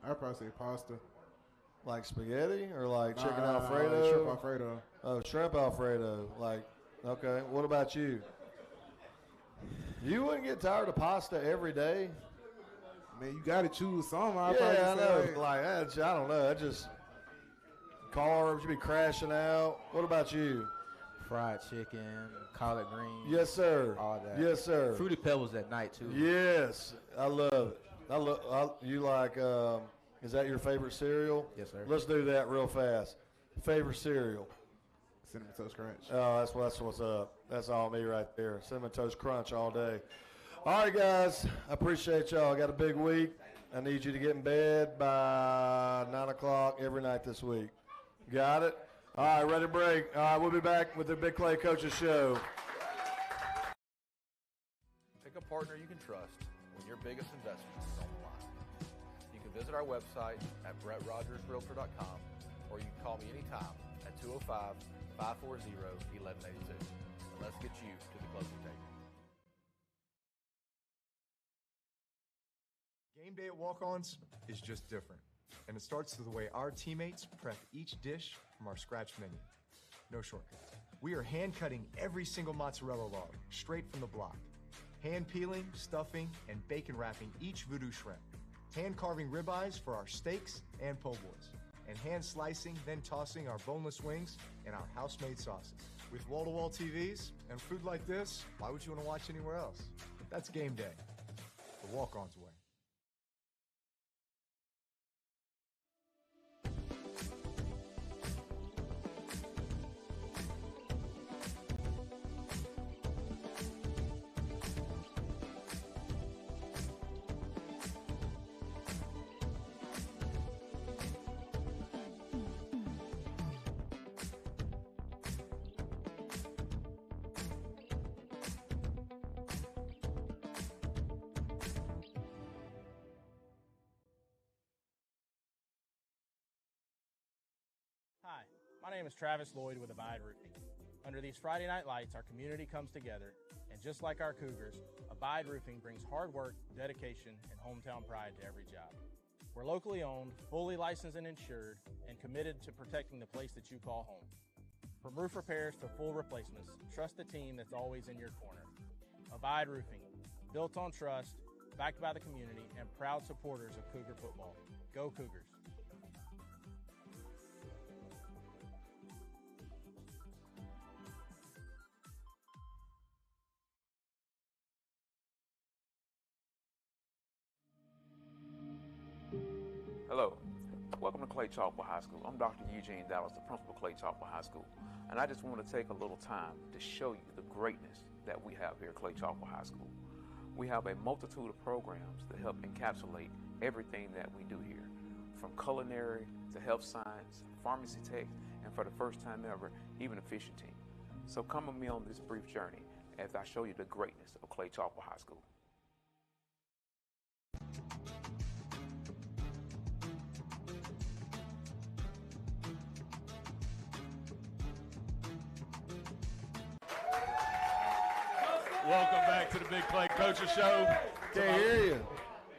Speaker 13: I'd probably say pasta.
Speaker 4: Like spaghetti or like chicken Alfredo?
Speaker 13: Shrimp Alfredo.
Speaker 4: Oh, shrimp Alfredo. Okay. What about you? You wouldn't get tired of pasta every day?
Speaker 13: Man, you got to choose some.
Speaker 4: I know. I don't know. I just carbs, you be crashing out. What about you?
Speaker 10: Fried chicken, collard greens.
Speaker 4: Yes, sir.
Speaker 10: All that.
Speaker 4: Yes, sir.
Speaker 10: Fruity Pebbles at night too.
Speaker 4: Yes, I love it. You like? Is that your favorite cereal?
Speaker 10: Yes, sir.
Speaker 4: Let's do that real fast. Favorite cereal?
Speaker 13: Cinnamon Toast Crunch.
Speaker 4: Oh, that's what's up. That's all me right there. Cinnamon Toast Crunch all day. All right, guys. I appreciate y'all. I got a big week. I need you to get in bed by 9 o'clock every night this week. Got it? All right, ready to break. All right, we'll be back with the Big Clay Coaches Show.
Speaker 6: Pick a partner you can trust when your biggest investment is on the line. You can visit our website at BrettRogersRealtor.com or you can call me anytime at 205-540-1182. And let's get you to the closing table.
Speaker 7: Game day at Walk-Ons is just different, and it starts with the way our teammates prep each dish from our scratch menu. No shortcuts. We are hand-cutting every single mozzarella log straight from the block, hand-peeling, stuffing, and bacon wrapping each voodoo shrimp, hand-carving ribeyes for our steaks and po' boys, and hand-slicing, then tossing our boneless wings and our house-made sauces. With wall-to-wall TVs and food like this, why would you want to watch anywhere else? That's game day, the Walk-Ons way.
Speaker 8: Hi, my name is Travis Lloyd with Abide Roofing. Under these Friday night lights, our community comes together, and just like our Cougars, Abide Roofing brings hard work, dedication, and hometown pride to every job. We're locally owned, fully licensed and insured, and committed to protecting the place that you call home. From roof repairs to full replacements, trust the team that's always in your corner. Abide Roofing, built on trust, backed by the community, and proud supporters of Cougar football. Go Cougars.
Speaker 9: Hello, welcome to Clay Chalkwood High School. I'm Dr. Eugene Dallas, the principal of Clay Chalkwood High School, and I just want to take a little time to show you the greatness that we have here at Clay Chalkwood High School. We have a multitude of programs that help encapsulate everything that we do here, from culinary to health science, pharmacy tech, and for the first time ever, even a fishing team. So come with me on this brief journey as I show you the greatness of Clay Chalkwood High School.
Speaker 5: Welcome back to the Big Clay Coaches Show.
Speaker 4: Can't hear you.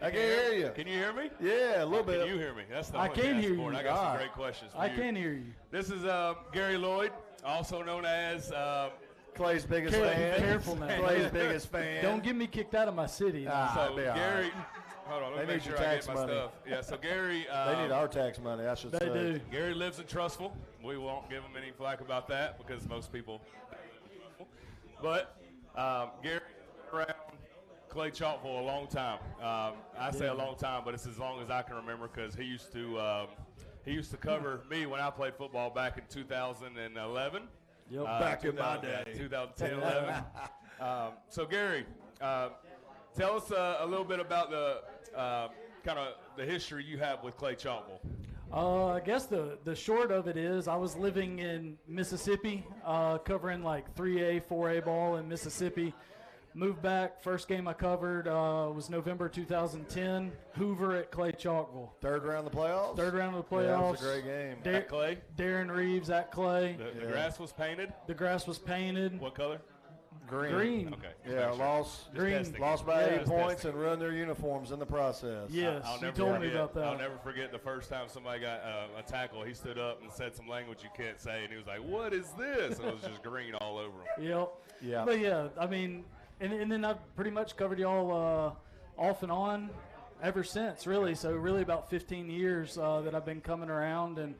Speaker 4: I can't hear you.
Speaker 5: Can you hear me?
Speaker 4: Yeah, a little bit.
Speaker 5: Can you hear me? That's the
Speaker 14: I
Speaker 5: one
Speaker 14: can
Speaker 5: you
Speaker 14: hear
Speaker 5: asked for,
Speaker 14: you.
Speaker 5: and I got some
Speaker 4: God.
Speaker 5: great questions for
Speaker 14: I
Speaker 5: you.
Speaker 14: can hear you.
Speaker 5: This is Gary Lloyd, also known as
Speaker 4: Clay's biggest fan.
Speaker 14: Careful now.
Speaker 4: Clay's biggest fan.
Speaker 14: Don't get me kicked out of my city.
Speaker 5: so
Speaker 4: be all
Speaker 5: Gary.
Speaker 4: right.
Speaker 5: Hold on, let
Speaker 4: They
Speaker 5: me make
Speaker 4: need
Speaker 5: sure
Speaker 4: your
Speaker 5: I
Speaker 4: tax
Speaker 5: get my
Speaker 4: money.
Speaker 5: stuff. Yeah, so Gary.
Speaker 4: They need our tax money, I should
Speaker 14: They
Speaker 4: say.
Speaker 14: do.
Speaker 5: Gary lives in Trustful. We won't give him any flack about that because most people. But Gary around Clay Chalkville a long time. I say a long time, but it's as long as I can remember because he used to cover me when I played football back in 2011.
Speaker 14: Yep.
Speaker 4: Back in my day.
Speaker 5: 2010, 11. So Gary, tell us a little bit about the kind of the history you have with Clay Chalkville.
Speaker 14: I guess the short of it is I was living in Mississippi, covering like 3A, 4A ball in Mississippi. Moved back. First game I covered was November 2010. Hoover at Clay Chalkville.
Speaker 4: Third round of the playoffs?
Speaker 14: Third round of the
Speaker 4: Yeah, that
Speaker 14: playoffs.
Speaker 4: was a great game.
Speaker 5: At Clay?
Speaker 14: Darren Reeves at Clay.
Speaker 5: The grass was painted?
Speaker 14: The grass was painted.
Speaker 5: What color?
Speaker 14: Green.
Speaker 5: Okay.
Speaker 4: Yeah, lost
Speaker 14: Green.
Speaker 4: lost by 8
Speaker 5: Just
Speaker 4: points
Speaker 5: testing.
Speaker 4: and ruined their uniforms in the process.
Speaker 14: Yes,
Speaker 5: I'll
Speaker 14: you
Speaker 5: never
Speaker 14: told me
Speaker 5: forget-
Speaker 14: about that.
Speaker 5: I'll never forget the first time somebody got a tackle. He stood up and said some language you can't say, and he was like, "What is this?" And it was just green all over him.
Speaker 14: Yep.
Speaker 4: Yeah.
Speaker 14: But yeah, I mean, and then I've pretty much covered y'all off and on ever since, really. So really about 15 years that I've been coming around, and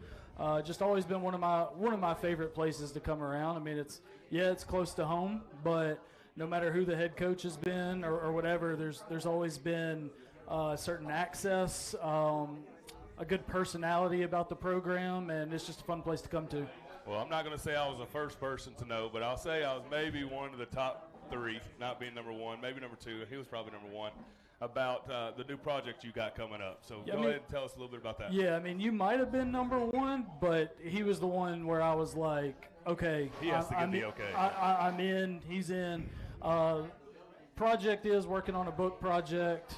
Speaker 14: just always been one of my favorite places to come around. I mean, it's close to home, but no matter who the head coach has been or whatever, there's always been certain access, a good personality about the program, and it's just a fun place to come to.
Speaker 5: Well, I'm not going to say I was the first person to know, but I'll say I was maybe one of the top 3, not being number 1, maybe number 2. He was probably number 1, about the new project you got coming up. So
Speaker 14: Yeah,
Speaker 5: go
Speaker 14: I mean-
Speaker 5: ahead and tell us a little bit about that.
Speaker 14: Yeah, I mean, you might have been number 1, but he was the one where I was like, okay.
Speaker 5: He has to get
Speaker 14: I'm
Speaker 5: the
Speaker 14: in-
Speaker 5: okay.
Speaker 14: I'm in, he's in. Project is working on a book project.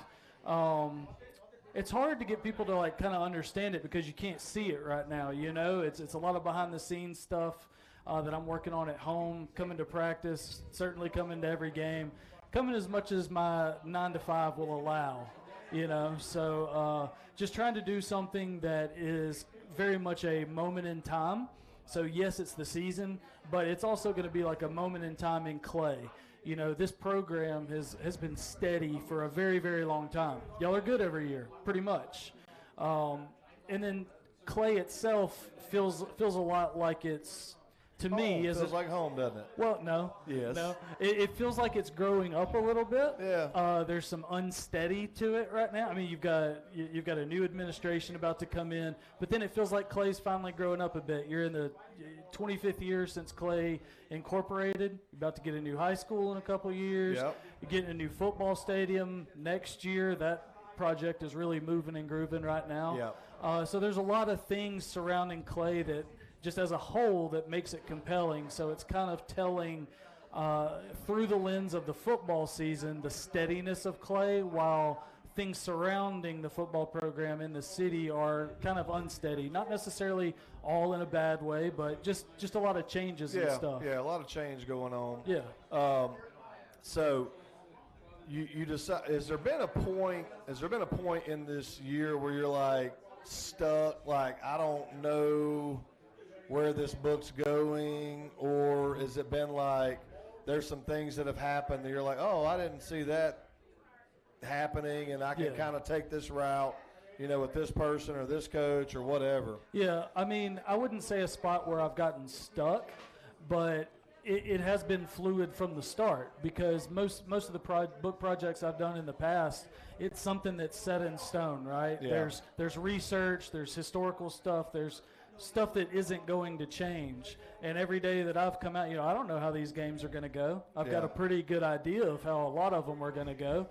Speaker 14: it's hard to get people to like kind of understand it because you can't see it right now. You know, it's a lot of behind the scenes stuff that I'm working on at home, coming to practice, certainly coming to every game, coming as much as my 9 to 5 will allow. You know, so just trying to do something that is very much a moment in time. So yes, it's the season, but it's also going to be like a moment in time in Clay. You know, this program has been steady for a very, very long time. Y'all are good every year, pretty much. And then Clay itself feels a lot like it's, to me,
Speaker 4: feels like home, doesn't it?
Speaker 14: Well, no.
Speaker 4: Yes.
Speaker 14: No. It feels like it's growing up a little bit.
Speaker 4: Yeah.
Speaker 14: There's some unsteady to it right now. I mean, you've got a new administration about to come in, but then it feels like Clay's finally growing up a bit. You're in the 25th year since Clay incorporated. You're about to get a new high school in a couple years.
Speaker 4: Yep.
Speaker 14: You're getting a new football stadium next year. That project is really moving and grooving right now.
Speaker 4: Yep.
Speaker 14: So there's a lot of things surrounding Clay that just as a whole that makes it compelling. So it's kind of telling through the lens of the football season the steadiness of Clay, while things surrounding the football program in the city are kind of unsteady. Not necessarily all in a bad way, but just a lot of changes and stuff.
Speaker 4: Yeah, a lot of change going on.
Speaker 14: Yeah.
Speaker 4: So you decide, has there been a point in this year where you're like stuck, like I don't know where this book's going, or has it been like there's some things that have happened that you're like, oh, I didn't see that happening, and I can kind of take this route, you know, with this person or this coach or whatever?
Speaker 14: Yeah, I mean, I wouldn't say a spot where I've gotten stuck, but it has been fluid from the start, because most of the book projects I've done in the past, it's something that's set in stone, right?
Speaker 4: Yeah.
Speaker 14: There's research, there's historical stuff, there's stuff that isn't going to change. And every day that I've come out, you know, I don't know how these games are going to go. I've got a pretty good idea of how a lot of them are going to go.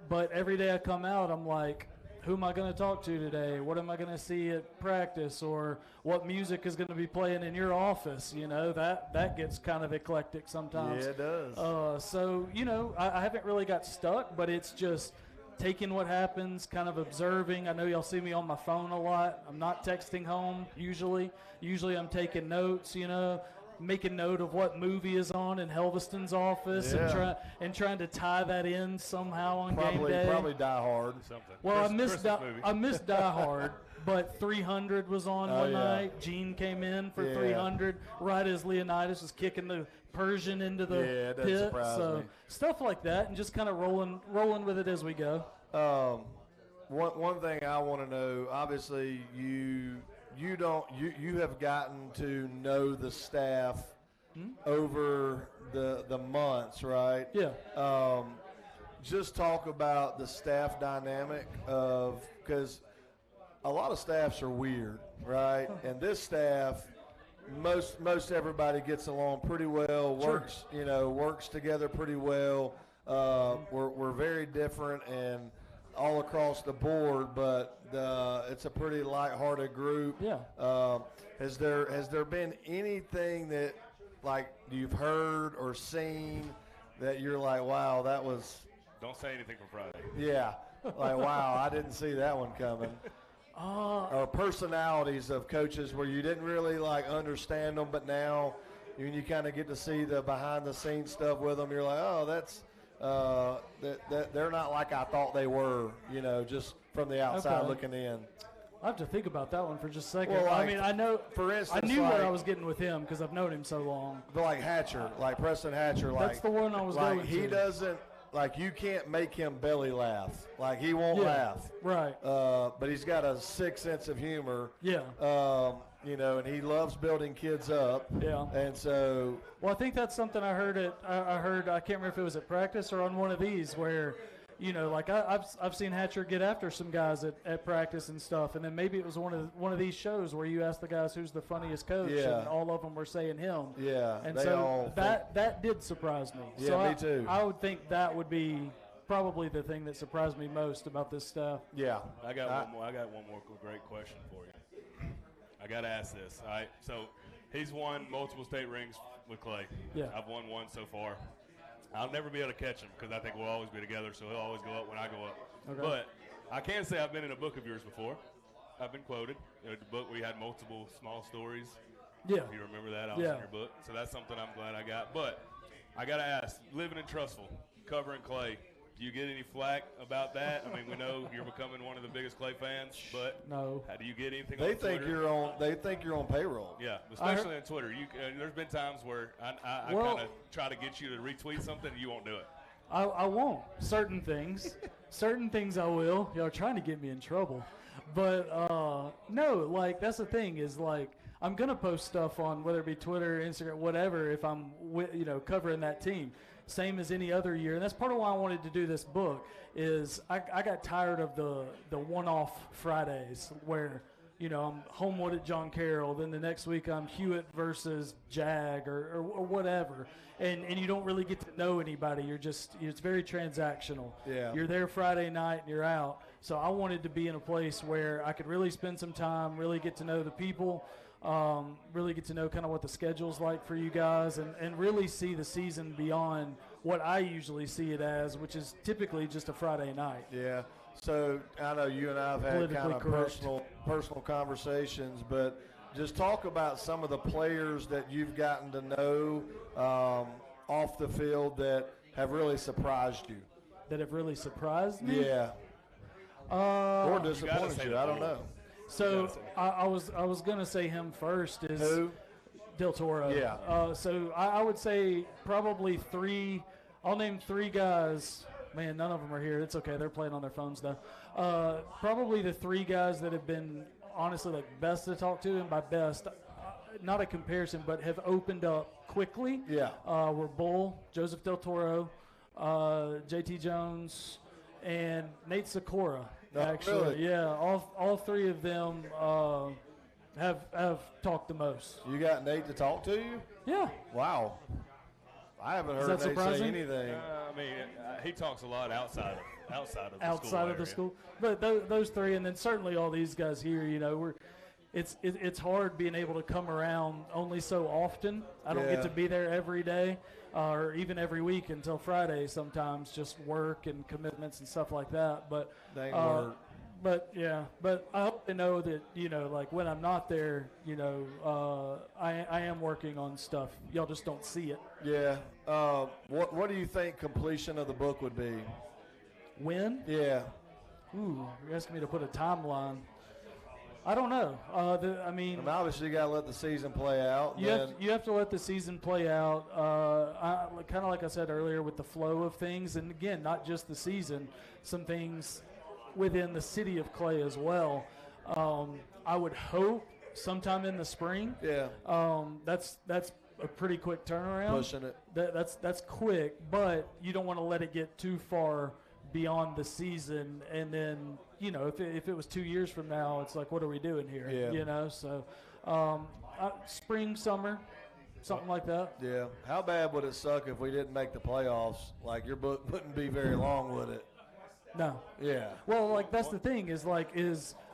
Speaker 14: But every day I come out, I'm like, who am I going to talk to today? What am I going to see at practice? Or what music is going to be playing in your office? You know, that gets kind of eclectic sometimes.
Speaker 4: Yeah, it does.
Speaker 14: So, you know, I haven't really got stuck, but it's just taking what happens, kind of observing. I know y'all see me on my phone a lot. I'm not texting home usually. Usually I'm taking notes, you know, making note of what movie is on in Helveston's office, and trying to tie that in somehow on game day.
Speaker 4: Probably Die Hard.
Speaker 5: Something.
Speaker 14: Well, I missed Die Hard, but 300 was on one night. Gene came in for 300 right as Leonidas was kicking the Persian into the pit. So stuff like that, and just kind of rolling with it as we go.
Speaker 4: One thing I want to know, obviously you have gotten to know the staff over the months, right?
Speaker 14: Yeah.
Speaker 4: Just talk about the staff dynamic because a lot of staffs are weird, right? And this staff, most everybody gets along pretty well, works together pretty well. We're very different and all across the board, but it's a pretty lighthearted group.
Speaker 14: Yeah.
Speaker 4: Has there been anything that like you've heard or seen that you're like, wow, that was?
Speaker 5: Don't say anything for Friday.
Speaker 4: Yeah, like wow, I didn't see that one coming. Or personalities of coaches where you didn't really like understand them, but now when you kind of get to see the behind the scenes stuff with them, you're like, oh, that's they're not like I thought they were, you know, just from the outside looking in.
Speaker 14: I have to think about that one for just a second.
Speaker 4: Well,
Speaker 14: I mean, I know.
Speaker 4: For instance,
Speaker 14: I knew where I was getting with him because I've known him so long.
Speaker 4: But like Hatcher, like Preston Hatcher,
Speaker 14: that's the one I was going to.
Speaker 4: He doesn't. Like, you can't make him belly laugh. Like, he won't laugh.
Speaker 14: Right.
Speaker 4: But he's got a sick sense of humor.
Speaker 14: Yeah.
Speaker 4: You know, and he loves building kids up.
Speaker 14: Yeah.
Speaker 4: And so.
Speaker 14: Well, I think that's something I heard I can't remember if it was at practice or on one of these where, you know, like I've seen Hatcher get after some guys at practice and stuff, and then maybe it was one of these shows where you ask the guys who's the funniest coach, and all of them were saying him.
Speaker 4: Yeah,
Speaker 14: and so that did surprise me.
Speaker 4: Yeah,
Speaker 14: so
Speaker 4: me too.
Speaker 14: I would think that would be probably the thing that surprised me most about this staff.
Speaker 4: Yeah,
Speaker 5: I got one more great question for you. I got to ask this. All right, so he's won multiple state rings with Clay.
Speaker 14: Yeah,
Speaker 5: I've won one so far. I'll never be able to catch him because I think we'll always be together, so he'll always go up when I go up.
Speaker 14: Okay.
Speaker 5: But I can say I've been in a book of yours before. I've been quoted. The book where you had multiple small stories.
Speaker 14: Yeah.
Speaker 5: If you remember that, I was
Speaker 14: Yeah.
Speaker 5: in your book. So that's something I'm glad I got. But I got to ask, living in Trussville, covering Clay, do you get any flack about that? I mean, we know you're becoming one of the biggest Clay fans, but
Speaker 14: no.
Speaker 5: How do you get anything
Speaker 4: They
Speaker 5: on
Speaker 4: think
Speaker 5: Twitter?
Speaker 4: you're on. They think you're on payroll.
Speaker 5: Yeah, especially on Twitter. There's been times where I
Speaker 14: Well-
Speaker 5: kind of try to get you to retweet something, and you won't do it.
Speaker 14: I won't. Certain things. Certain things I will. Y'all are trying to get me in trouble. But, no, like, that's the thing is, like, I'm going to post stuff on whether it be Twitter, Instagram, whatever, if I'm, covering that team. Same as any other year. And that's part of why I wanted to do this book is I got tired of the one-off Fridays where, I'm Homewood at John Carroll. Then the next week I'm Hewitt versus Jag or whatever. And you don't really get to know anybody. It's very transactional.
Speaker 4: Yeah.
Speaker 14: You're there Friday night and you're out. So I wanted to be in a place where I could really spend some time, really get to know the people, really get to know kind of what the schedule's like for you guys, and really see the season beyond what I usually see it as, which is typically just a Friday night.
Speaker 4: Yeah. So I know you and I have had
Speaker 14: Politically
Speaker 4: kind of
Speaker 14: correct.
Speaker 4: personal conversations, but just talk about some of the players that you've gotten to know off the field that have really surprised you.
Speaker 14: That have really surprised me?
Speaker 4: Yeah. Or disappointed you. I don't know.
Speaker 14: So I was gonna say him first. Is
Speaker 4: Who?
Speaker 14: Del Toro.
Speaker 4: Yeah.
Speaker 14: So I would say probably three. I'll name three guys. Man, none of them are here. It's okay. They're playing on their phones though. Probably the three guys that have been honestly like best to talk to, and by best, not a comparison, but have opened up quickly.
Speaker 4: Yeah.
Speaker 14: Were Bull, Joseph Del Toro, JT Jones, and Nate Sikora.
Speaker 4: Oh,
Speaker 14: Actually,
Speaker 4: really?
Speaker 14: yeah, all three of them have talked the most.
Speaker 4: You got Nate to talk to you?
Speaker 14: Yeah.
Speaker 4: Wow. I haven't
Speaker 14: Is
Speaker 4: heard
Speaker 14: that
Speaker 4: Nate say
Speaker 14: surprising?
Speaker 4: anything.
Speaker 5: I mean, he talks a lot outside of the
Speaker 14: Outside
Speaker 5: school
Speaker 14: of the
Speaker 5: area.
Speaker 14: school, but those three, and then certainly all these guys here. It's hard being able to come around only so often. I don't
Speaker 4: Yeah.
Speaker 14: get to be there every day, or even every week until Friday. Sometimes just work and commitments and stuff like that. But
Speaker 4: Dang word.
Speaker 14: but I hope they know that like when I'm not there, I am working on stuff. Y'all just don't see it.
Speaker 4: Yeah. What do you think completion of the book would be?
Speaker 14: When?
Speaker 4: Yeah.
Speaker 14: Ooh, you're asking me to put a timeline. I don't know. I mean,
Speaker 4: obviously you got to let the season play out.
Speaker 14: You have to let the season play out. Kind of like I said earlier, with the flow of things, and again, not just the season, some things within the city of Clay as well. I would hope sometime in the spring.
Speaker 4: Yeah.
Speaker 14: That's a pretty quick turnaround.
Speaker 4: Pushing it.
Speaker 14: That's quick, but you don't want to let it get too far beyond the season, and then if it was 2 years from now, it's like, what are we doing here?
Speaker 4: Yeah.
Speaker 14: So spring, summer, something like that.
Speaker 4: Yeah. How bad would it suck if we didn't make the playoffs? Like, your book wouldn't be very long, would it?
Speaker 14: No.
Speaker 4: Yeah.
Speaker 14: Well, like, that's the thing is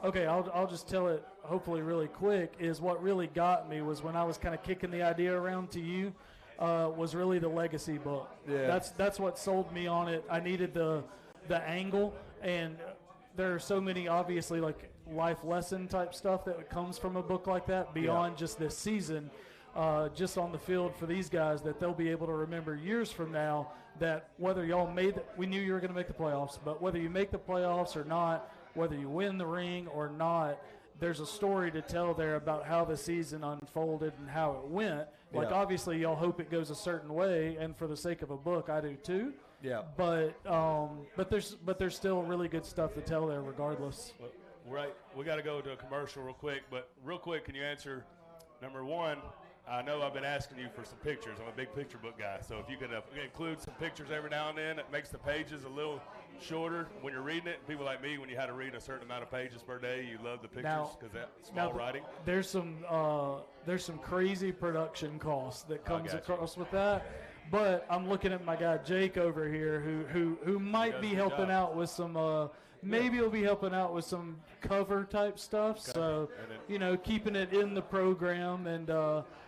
Speaker 14: okay, I'll just tell it hopefully really quick, is what really got me was when I was kind of kicking the idea around to you, was really the legacy book.
Speaker 4: Yeah.
Speaker 14: That's what sold me on it. I needed the angle, and there are so many obviously like life lesson type stuff that comes from a book like that beyond just this season, just on the field for these guys, that they'll be able to remember years from now that whether y'all we knew you were going to make the playoffs, but whether you make the playoffs or not, whether you win the ring or not, there's a story to tell there about how the season unfolded and how it went. Like,
Speaker 4: Yeah.
Speaker 14: obviously y'all hope it goes a certain way, and for the sake of a book, I do too.
Speaker 4: Yeah.
Speaker 14: But there's still really good stuff to tell there regardless.
Speaker 5: Right. We got to go to a commercial real quick, but real quick, can you answer number one? I know I've been asking you for some pictures. I'm a big picture book guy, so if you could include some pictures every now and then, it makes the pages a little shorter when you're reading it. People like me, when you had to read a certain amount of pages per day, you love the pictures because that's small writing.
Speaker 14: There's some crazy production costs that comes across with that. But I'm looking at my guy Jake over here, who might be helping out with some. Maybe he'll be helping out with some cover type stuff.
Speaker 5: Okay.
Speaker 14: So, keeping it in the program and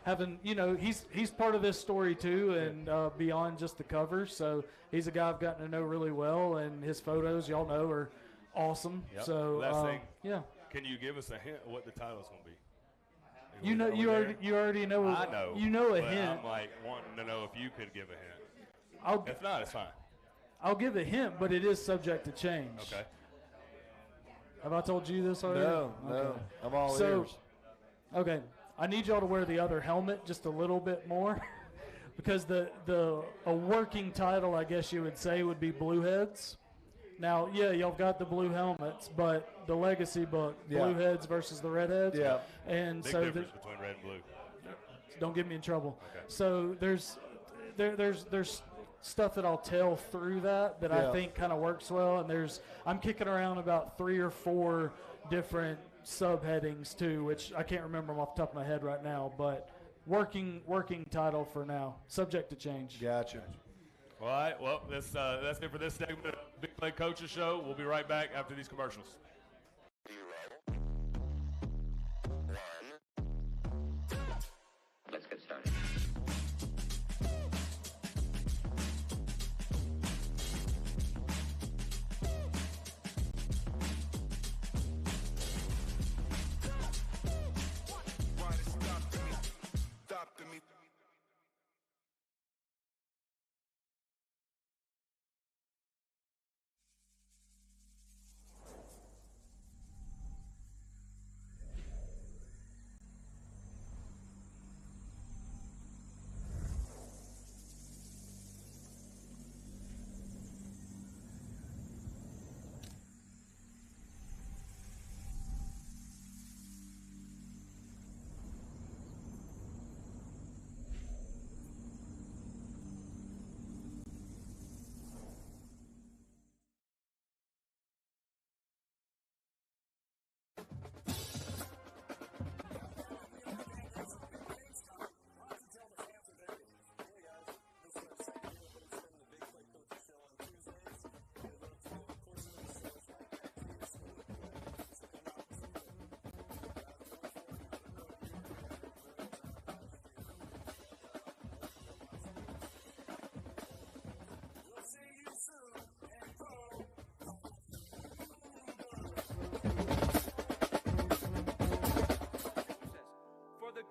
Speaker 14: having, he's part of this story too, and beyond just the cover. So he's a guy I've gotten to know really well, and his photos, y'all know, are awesome.
Speaker 5: Yep.
Speaker 14: So
Speaker 5: Last thing.
Speaker 14: yeah.
Speaker 5: Can you give us a hint of what the title's going to be?
Speaker 14: You know, you already know.
Speaker 5: I know.
Speaker 14: You know a
Speaker 5: but
Speaker 14: hint.
Speaker 5: I'm like wanting to know if you could give a hint. If not, it's fine.
Speaker 14: I'll give a hint, but it is subject to change.
Speaker 5: Okay.
Speaker 14: Have I told you this already?
Speaker 4: No. I'm all ears.
Speaker 14: Okay. I need y'all to wear the other helmet just a little bit more, because a working title, I guess you would say, would be Blue Heads. Now, yeah, y'all got the blue helmets, but the legacy book, Blue Heads versus the Red Heads.
Speaker 4: Yeah.
Speaker 14: And
Speaker 5: Big
Speaker 14: so
Speaker 5: difference between red and blue.
Speaker 14: don't get me in trouble.
Speaker 5: Okay.
Speaker 14: So there's stuff that I'll tell through that I think kind of works well, and I'm kicking around about 3 or 4 different subheadings too, which I can't remember them off the top of my head right now, but working title for now, subject to change.
Speaker 4: Gotcha.
Speaker 5: All right. Well, that's it for this segment of Big Play Coaches Show. We'll be right back after these commercials.
Speaker 12: Let's get started.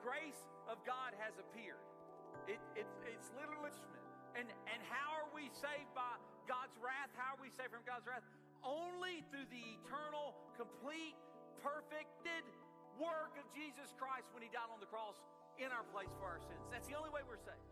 Speaker 1: grace of God has appeared. It's literally, and how are we saved by God's wrath? How are we saved from God's wrath? Only through the eternal, complete, perfected work of Jesus Christ when He died on the cross in our place for our sins. That's the only way we're saved.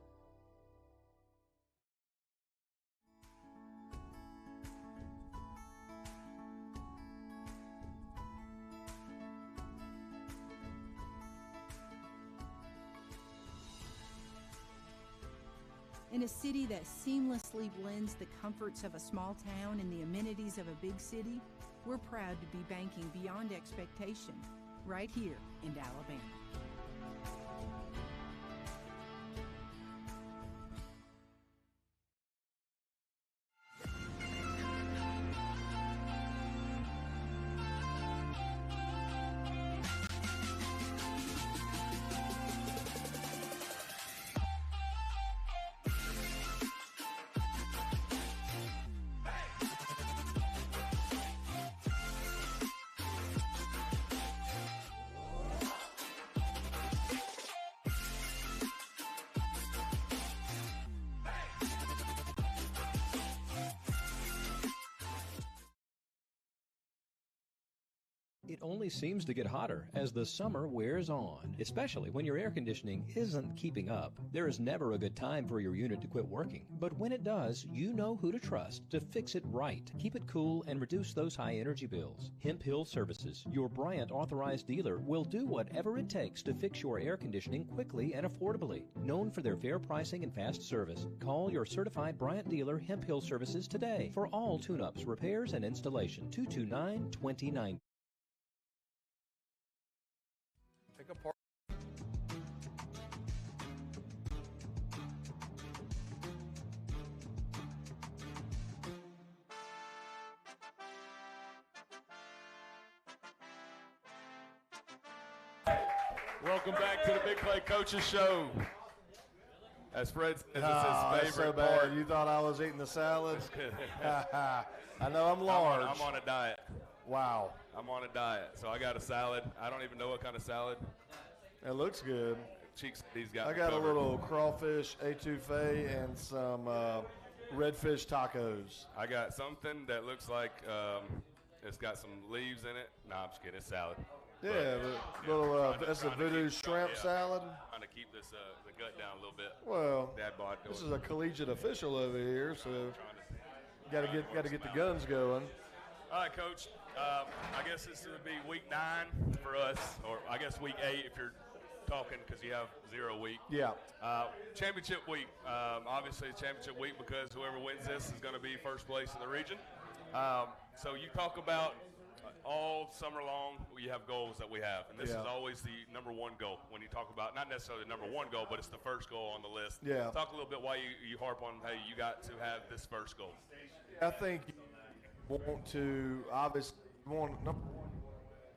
Speaker 2: In a city that seamlessly blends the comforts of a small town and the amenities of a big city, we're proud to be banking beyond expectation, right here in Alabama.
Speaker 3: It only seems to get hotter as the summer wears on, especially when your air conditioning isn't keeping up. There is never a good time for your unit to quit working, but when it does, you know who to trust to fix it right, keep it cool, and reduce those high energy bills. Hemp Hill Services, your Bryant authorized dealer, will do whatever it takes to fix your air conditioning quickly and affordably. Known for their fair pricing and fast service, call your certified Bryant dealer Hemp Hill Services today for all tune-ups, repairs, and installation. 229-2090.
Speaker 6: Take apart.
Speaker 5: Welcome back to the Big Play Coaches Show. As Fred says, it's
Speaker 4: That's
Speaker 5: his favorite
Speaker 4: so bad.
Speaker 5: part.
Speaker 4: You thought I was eating the salad? I know I'm
Speaker 5: I'm
Speaker 4: large.
Speaker 5: on a diet.
Speaker 4: Wow.
Speaker 5: I'm on a diet, so I got a salad. I don't even know what kind of salad.
Speaker 4: It looks good.
Speaker 5: Cheeks, he's got.
Speaker 4: I got a little crawfish etouffee and some redfish tacos.
Speaker 5: I got something that looks like it's got some leaves in it. No, I'm just kidding. It's salad.
Speaker 4: Yeah,
Speaker 5: But,
Speaker 4: little that's a voodoo shrimp salad.
Speaker 5: Trying to keep this the gut down a little bit.
Speaker 4: Well,
Speaker 5: Dad bod
Speaker 4: this
Speaker 5: doing
Speaker 4: is a collegiate official over here, so got to get the guns going.
Speaker 5: All right, Coach. I guess this would be week 9 for us, or I guess week 8 if you're talking because you have 0 week.
Speaker 4: Yeah.
Speaker 5: Championship week. Obviously, it's championship week because whoever wins this is going to be first place in the region. So you talk about all summer long, you have goals that we have, and this is always the number 1 goal when you talk about, not necessarily the number 1 goal, but it's the first goal on the list.
Speaker 4: Yeah.
Speaker 5: Talk a little bit why you harp on, hey, you got to have this first goal.
Speaker 4: I think you want to obviously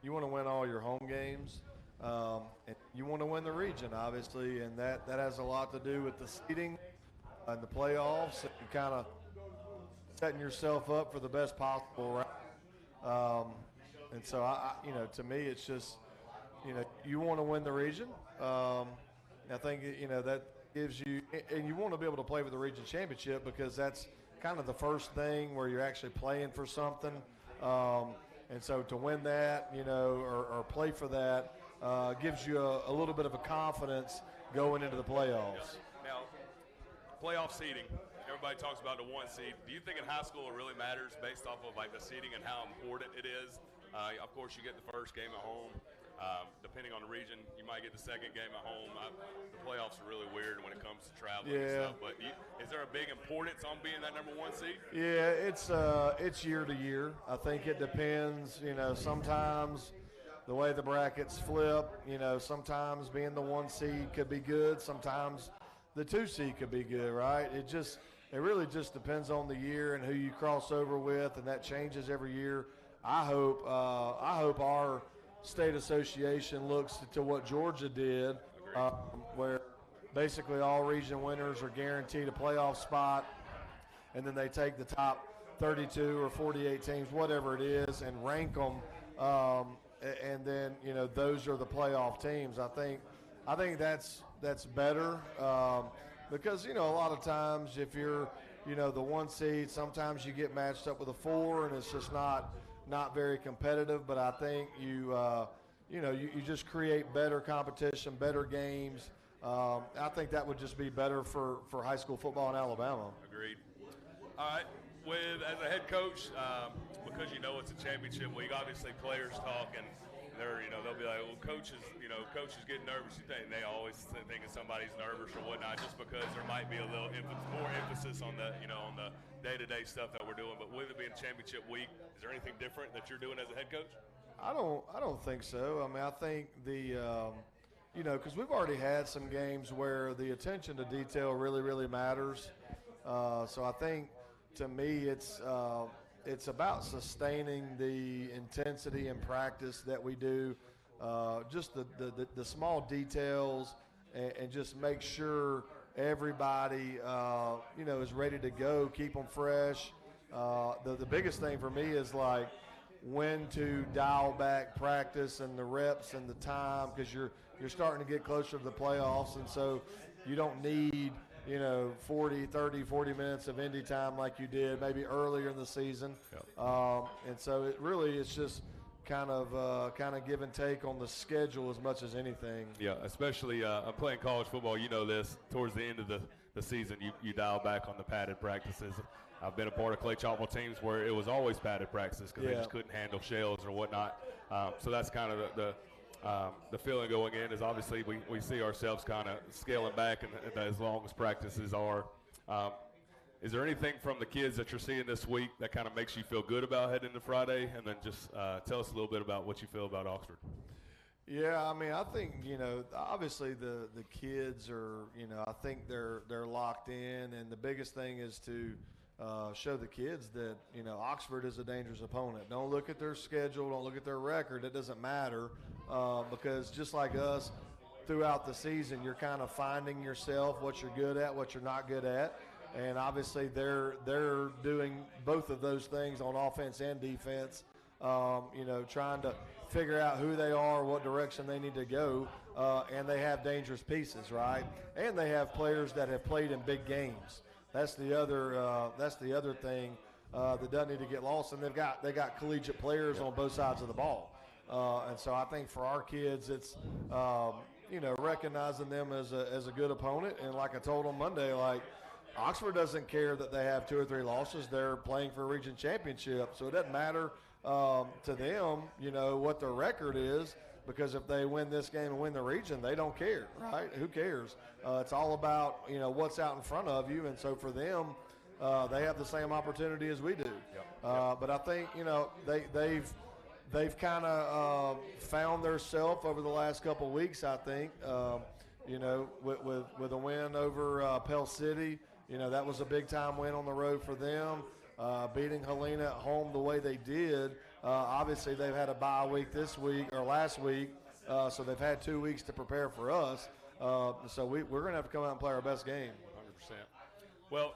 Speaker 4: you want to win all your home games, and you want to win the region, obviously, and that has a lot to do with the seeding and the playoffs and kind of setting yourself up for the best possible round. And so, to me, it's just, you want to win the region. I think, that gives you, and you want to be able to play for the region championship because that's kind of the first thing where you're actually playing for something. And so to win that, or play for that, gives you a little bit of a confidence going into the playoffs.
Speaker 5: Now, playoff seeding. Everybody talks about the 1 seed. Do you think in high school it really matters based off of like the seeding and how important it is? Of course, you get the first game at home. Depending on the region, you might get the second game at home. The playoffs are really weird when it comes to traveling and stuff. But is there a big importance on being that number 1 seed?
Speaker 4: Yeah, it's year to year. I think it depends. Sometimes the way the brackets flip, sometimes being the 1 seed could be good. Sometimes the 2 seed could be good, right? It really just depends on the year and who you cross over with, and that changes every year. I hope our state association looks to what Georgia did, where basically all region winners are guaranteed a playoff spot, and then they take the top 32 or 48 teams, whatever it is, and rank them, and then those are the playoff teams. I think that's better because a lot of times if you're the 1 seed, sometimes you get matched up with a 4, and it's just not very competitive. But I think you just create better competition, better games. I think that would just be better for high school football in Alabama.
Speaker 5: Agreed. All right. As a head coach, because it's a championship week, obviously players talk and they'll be like, well, coaches getting nervous. You think they always thinking somebody's nervous or whatnot, just because there might be a little more emphasis on the on the day-to-day stuff that we're doing. But with it being championship week, is there anything different that you're doing as a head coach?
Speaker 4: I don't think so. I mean, I think because we've already had some games where the attention to detail really, really matters. So I think to me it's about sustaining the intensity and practice that we do, just the small details, and just make sure everybody is ready to go, keep them fresh. The biggest thing for me is like when to dial back practice and the reps and the time, because you're starting to get closer to the playoffs, and so you don't need 40 minutes of indie time like you did maybe earlier in the season.
Speaker 5: Yep.
Speaker 4: And so it's just kind of give and take on the schedule as much as anything.
Speaker 5: Yeah, especially I'm playing college football. This towards the end of the season, you dial back on the padded practices. I've been a part of Clay Chalkville teams where it was always padded practices because they just couldn't handle shells or whatnot. So that's kind of the feeling going in is obviously we see ourselves kind of scaling back and as long as practices are. Is there anything from the kids that you're seeing this week that kind of makes you feel good about heading into Friday? And then just tell us a little bit about what you feel about Oxford.
Speaker 4: Yeah, I mean, I think, obviously the kids are, I think they're locked in, and the biggest thing is to show the kids that, Oxford is a dangerous opponent. Don't look at their schedule, don't look at their record. It doesn't matter because just like us, throughout the season, you're kind of finding yourself, what you're good at, what you're not good at. And obviously they're doing both of those things on offense and defense, trying to figure out who they are, what direction they need to go, and they have dangerous pieces, right? And they have players that have played in big games. That's the other thing that doesn't need to get lost. And they got collegiate players on both sides of the ball, and so I think for our kids, it's recognizing them as a good opponent. And like I told on Monday, like, Oxford doesn't care that they have 2 or 3 losses. They're playing for a region championship, so it doesn't matter to them, what their record is, because if they win this game and win the region, they don't care, right? Who cares? It's all about what's out in front of you, and so for them, they have the same opportunity as we do. But I think they've kind of found theirself over the last couple of weeks. I think with a win over Pell City. That was a big-time win on the road for them. Beating Helena at home the way they did. Obviously, they've had a bye week this week or last week, so they've had 2 weeks to prepare for us. So we're going to have to come out and play our best game.
Speaker 5: 100%. Well,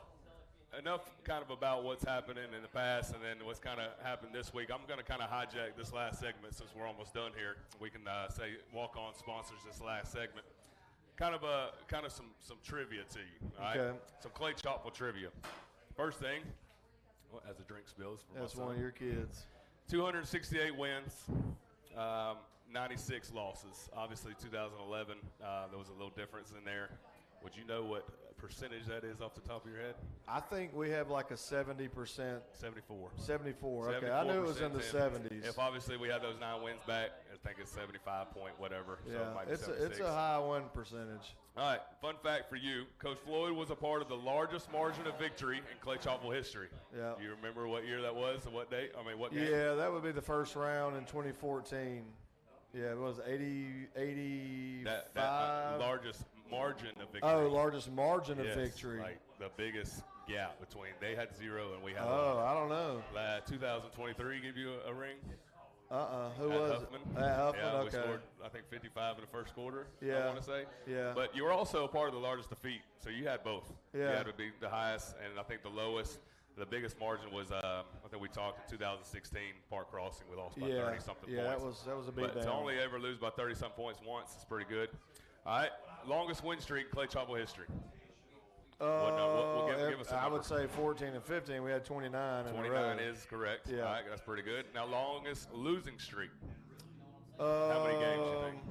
Speaker 5: enough kind of about what's happening in the past and then what's kind of happened this week. I'm going to kind of hijack this last segment since we're almost done here. We can say walk-on sponsors this last segment. Kind of some trivia to you, all right?
Speaker 4: Okay.
Speaker 5: Some Clay Chalkville trivia. First thing, as a drink spills.
Speaker 4: That's one of your kids.
Speaker 5: 268 wins, 96 losses. Obviously, 2011, there was a little difference in there. Would you know what percentage that is off the top of your head?
Speaker 4: I think we have like a 70%.
Speaker 5: 74.
Speaker 4: 74. Okay, I knew it was in the 70s.
Speaker 5: If obviously we have those 9 wins back, I think it's 75 point whatever.
Speaker 4: Yeah,
Speaker 5: so it might be
Speaker 4: it's a high win percentage.
Speaker 5: All right, fun fact for you. Coach Floyd was a part of the largest margin of victory in Clay Chalkville history.
Speaker 4: Yeah.
Speaker 5: Do you remember what year that was and what date? I mean, what game?
Speaker 4: Yeah, that would be the first round in 2014. Yeah, it was 85.
Speaker 5: That largest margin of victory.
Speaker 4: Oh, largest margin of
Speaker 5: Yes,
Speaker 4: victory.
Speaker 5: Like the biggest gap between they had 0 and we had.
Speaker 4: I don't know.
Speaker 5: 2023 give you a ring.
Speaker 4: Who
Speaker 5: At
Speaker 4: was
Speaker 5: Huffman.
Speaker 4: it? At Huffman.
Speaker 5: Yeah, we
Speaker 4: Okay.
Speaker 5: scored I think 55 in the first quarter.
Speaker 4: Yeah.
Speaker 5: I want to say.
Speaker 4: Yeah.
Speaker 5: But you were also a part of the largest defeat, so you had both. You
Speaker 4: Yeah.
Speaker 5: had to be the highest, and I think the lowest. The biggest margin was I think we talked in 2016 Park Crossing. We lost by 30 something
Speaker 4: Yeah,
Speaker 5: points.
Speaker 4: that was a big
Speaker 5: But to only ever lose by 30 some points once is pretty good. All right, longest win streak in Clay Chalkville history. Give us a
Speaker 4: I
Speaker 5: number.
Speaker 4: would say 14 and 15. We had 29 in a row.
Speaker 5: 29 is correct.
Speaker 4: Yeah.
Speaker 5: All right, that's pretty good. Now, longest losing streak. How many games do you think?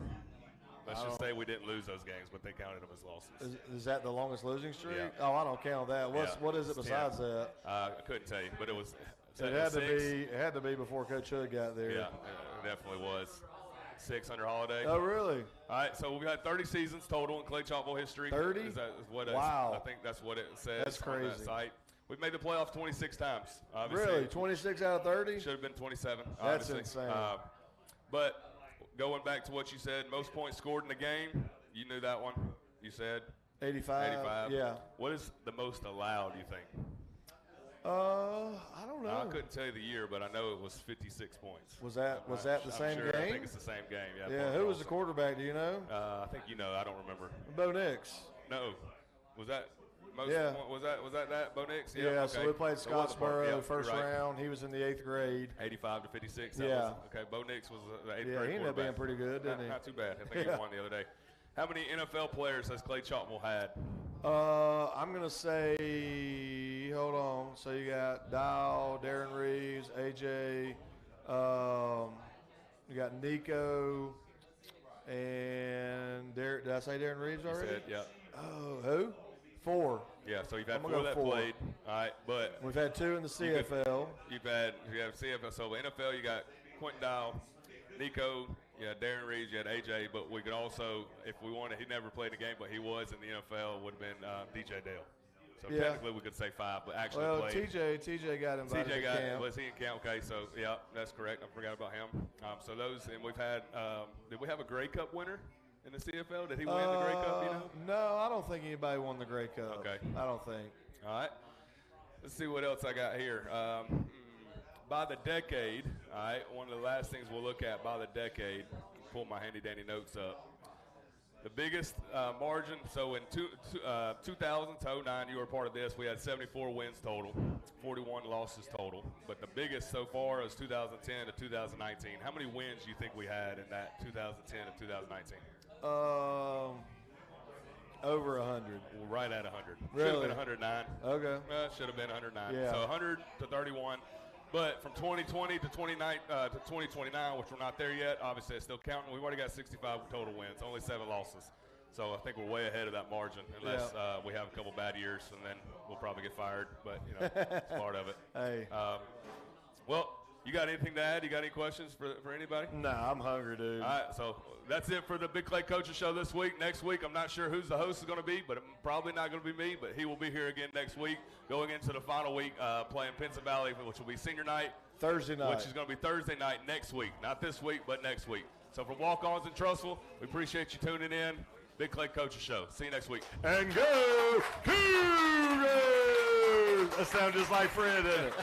Speaker 5: Let's just say we didn't lose those games, but they counted them as losses.
Speaker 4: Is that the longest losing streak?
Speaker 5: Yeah.
Speaker 4: Oh, I don't count that. What is it
Speaker 5: It's
Speaker 4: besides
Speaker 5: 10.
Speaker 4: that?
Speaker 5: I couldn't tell you, but it was.
Speaker 4: It had to be before Coach Hood got there.
Speaker 5: Yeah, it definitely was. 6 under Holiday.
Speaker 4: Oh, really?
Speaker 5: All right, so we've had 30 seasons total in Clay Chalkville history.
Speaker 4: 30?
Speaker 5: Is what
Speaker 4: Wow.
Speaker 5: I think that's what it says.
Speaker 4: That's
Speaker 5: on that
Speaker 4: crazy.
Speaker 5: site. We've made the playoffs 26 times. Obviously.
Speaker 4: Really? 26 out of 30?
Speaker 5: Should have been 27.
Speaker 4: That's
Speaker 5: obviously.
Speaker 4: insane.
Speaker 5: But going back to what you said, most points scored in the game, you knew that one. You said
Speaker 4: 85.
Speaker 5: 85.
Speaker 4: Yeah.
Speaker 5: What is the most allowed, you think?
Speaker 4: I don't know.
Speaker 5: I couldn't tell you the year, but I know it was 56 points.
Speaker 4: Was that the
Speaker 5: I'm
Speaker 4: same
Speaker 5: sure.
Speaker 4: game?
Speaker 5: I think it's the same game. Yeah.
Speaker 4: Yeah. Who was the quarterback? Do you know?
Speaker 5: I think you know. I don't remember.
Speaker 4: Bo Nix.
Speaker 5: No. Was that? Most
Speaker 4: Yeah.
Speaker 5: Was that Bo Nix?
Speaker 4: Yeah.
Speaker 5: Okay.
Speaker 4: So we played
Speaker 5: So it was a part-
Speaker 4: Scottsboro
Speaker 5: yeah,
Speaker 4: first
Speaker 5: you're right.
Speaker 4: round. He was in the 8th grade.
Speaker 5: 85 to 56.
Speaker 4: Yeah.
Speaker 5: Okay. Bo Nix was the 8th
Speaker 4: Yeah,
Speaker 5: grade
Speaker 4: he ended up being
Speaker 5: quarterback.
Speaker 4: pretty good, didn't he?
Speaker 5: Not too bad. I think
Speaker 4: Yeah.
Speaker 5: he won the other day. How many NFL players has Clay Chalkville had?
Speaker 4: I'm gonna say, hold on. So you got Dow, Darren Reeves, AJ, you got Nico, and did I say Darren Reeves
Speaker 5: You
Speaker 4: already?
Speaker 5: said, yeah.
Speaker 4: Oh, who? 4.
Speaker 5: Yeah, so you've had
Speaker 4: I'm
Speaker 5: 4
Speaker 4: gonna go
Speaker 5: that
Speaker 4: 4.
Speaker 5: played. All right, but
Speaker 4: We've had 2 in the CFL.
Speaker 5: you have CFL. So NFL, you got Quentin Dow, Nico, you had Darren Reeves, you had AJ, but we could also, if we wanted, he never played a game, but he was in the NFL, would have been DJ Dale. So
Speaker 4: Yeah.
Speaker 5: technically we could say 5, but actually
Speaker 4: Well,
Speaker 5: played.
Speaker 4: TJ got invited
Speaker 5: TJ
Speaker 4: to camp.
Speaker 5: was he in camp? Okay, so yeah, that's correct. I forgot about him. So those, and we've had. Did we have a Grey Cup winner in the CFL? Did he win the Grey Cup? You know?
Speaker 4: No, I don't think anybody won the Grey Cup.
Speaker 5: Okay.
Speaker 4: I don't think.
Speaker 5: All right. Let's see what else I got here. By the decade, all right, one of the last things we'll look at by the decade, pull my handy dandy notes up. The biggest margin, so in 2000 to 09, you were a part of this. We had 74 wins total, 41 losses total. But the biggest so far is 2010 to 2019. How many wins do you think we had in that 2010 to 2019?
Speaker 4: Over 100.
Speaker 5: Well, right at 100.
Speaker 4: Really?
Speaker 5: Should have been 109.
Speaker 4: Okay.
Speaker 5: Should have been 109.
Speaker 4: Yeah.
Speaker 5: So 100 to 31. But from 2020 to 2029, which we're not there yet, obviously it's still counting. We've already got 65 total wins, only 7 losses. So I think we're way ahead of that margin, unless we have a couple bad years, and then we'll probably get fired. But, you know, it's part of it.
Speaker 4: Hey.
Speaker 5: Well, you got anything to add? You got any questions for anybody?
Speaker 4: No, I'm hungry, dude.
Speaker 5: All right, so that's it for the Big Clay Coaches Show this week. Next week, I'm not sure who's the host is going to be, but probably not going to be me, but he will be here again next week, going into the final week, playing Pinson Valley, which will be senior night.
Speaker 4: Thursday night.
Speaker 5: Which is going to be Thursday night next week. Not this week, but next week. So for Walk-Ons in Trussville, we appreciate you tuning in. Big Clay Coaches Show. See you next week.
Speaker 4: And go Cougars! That sounds just like Fred, doesn't it?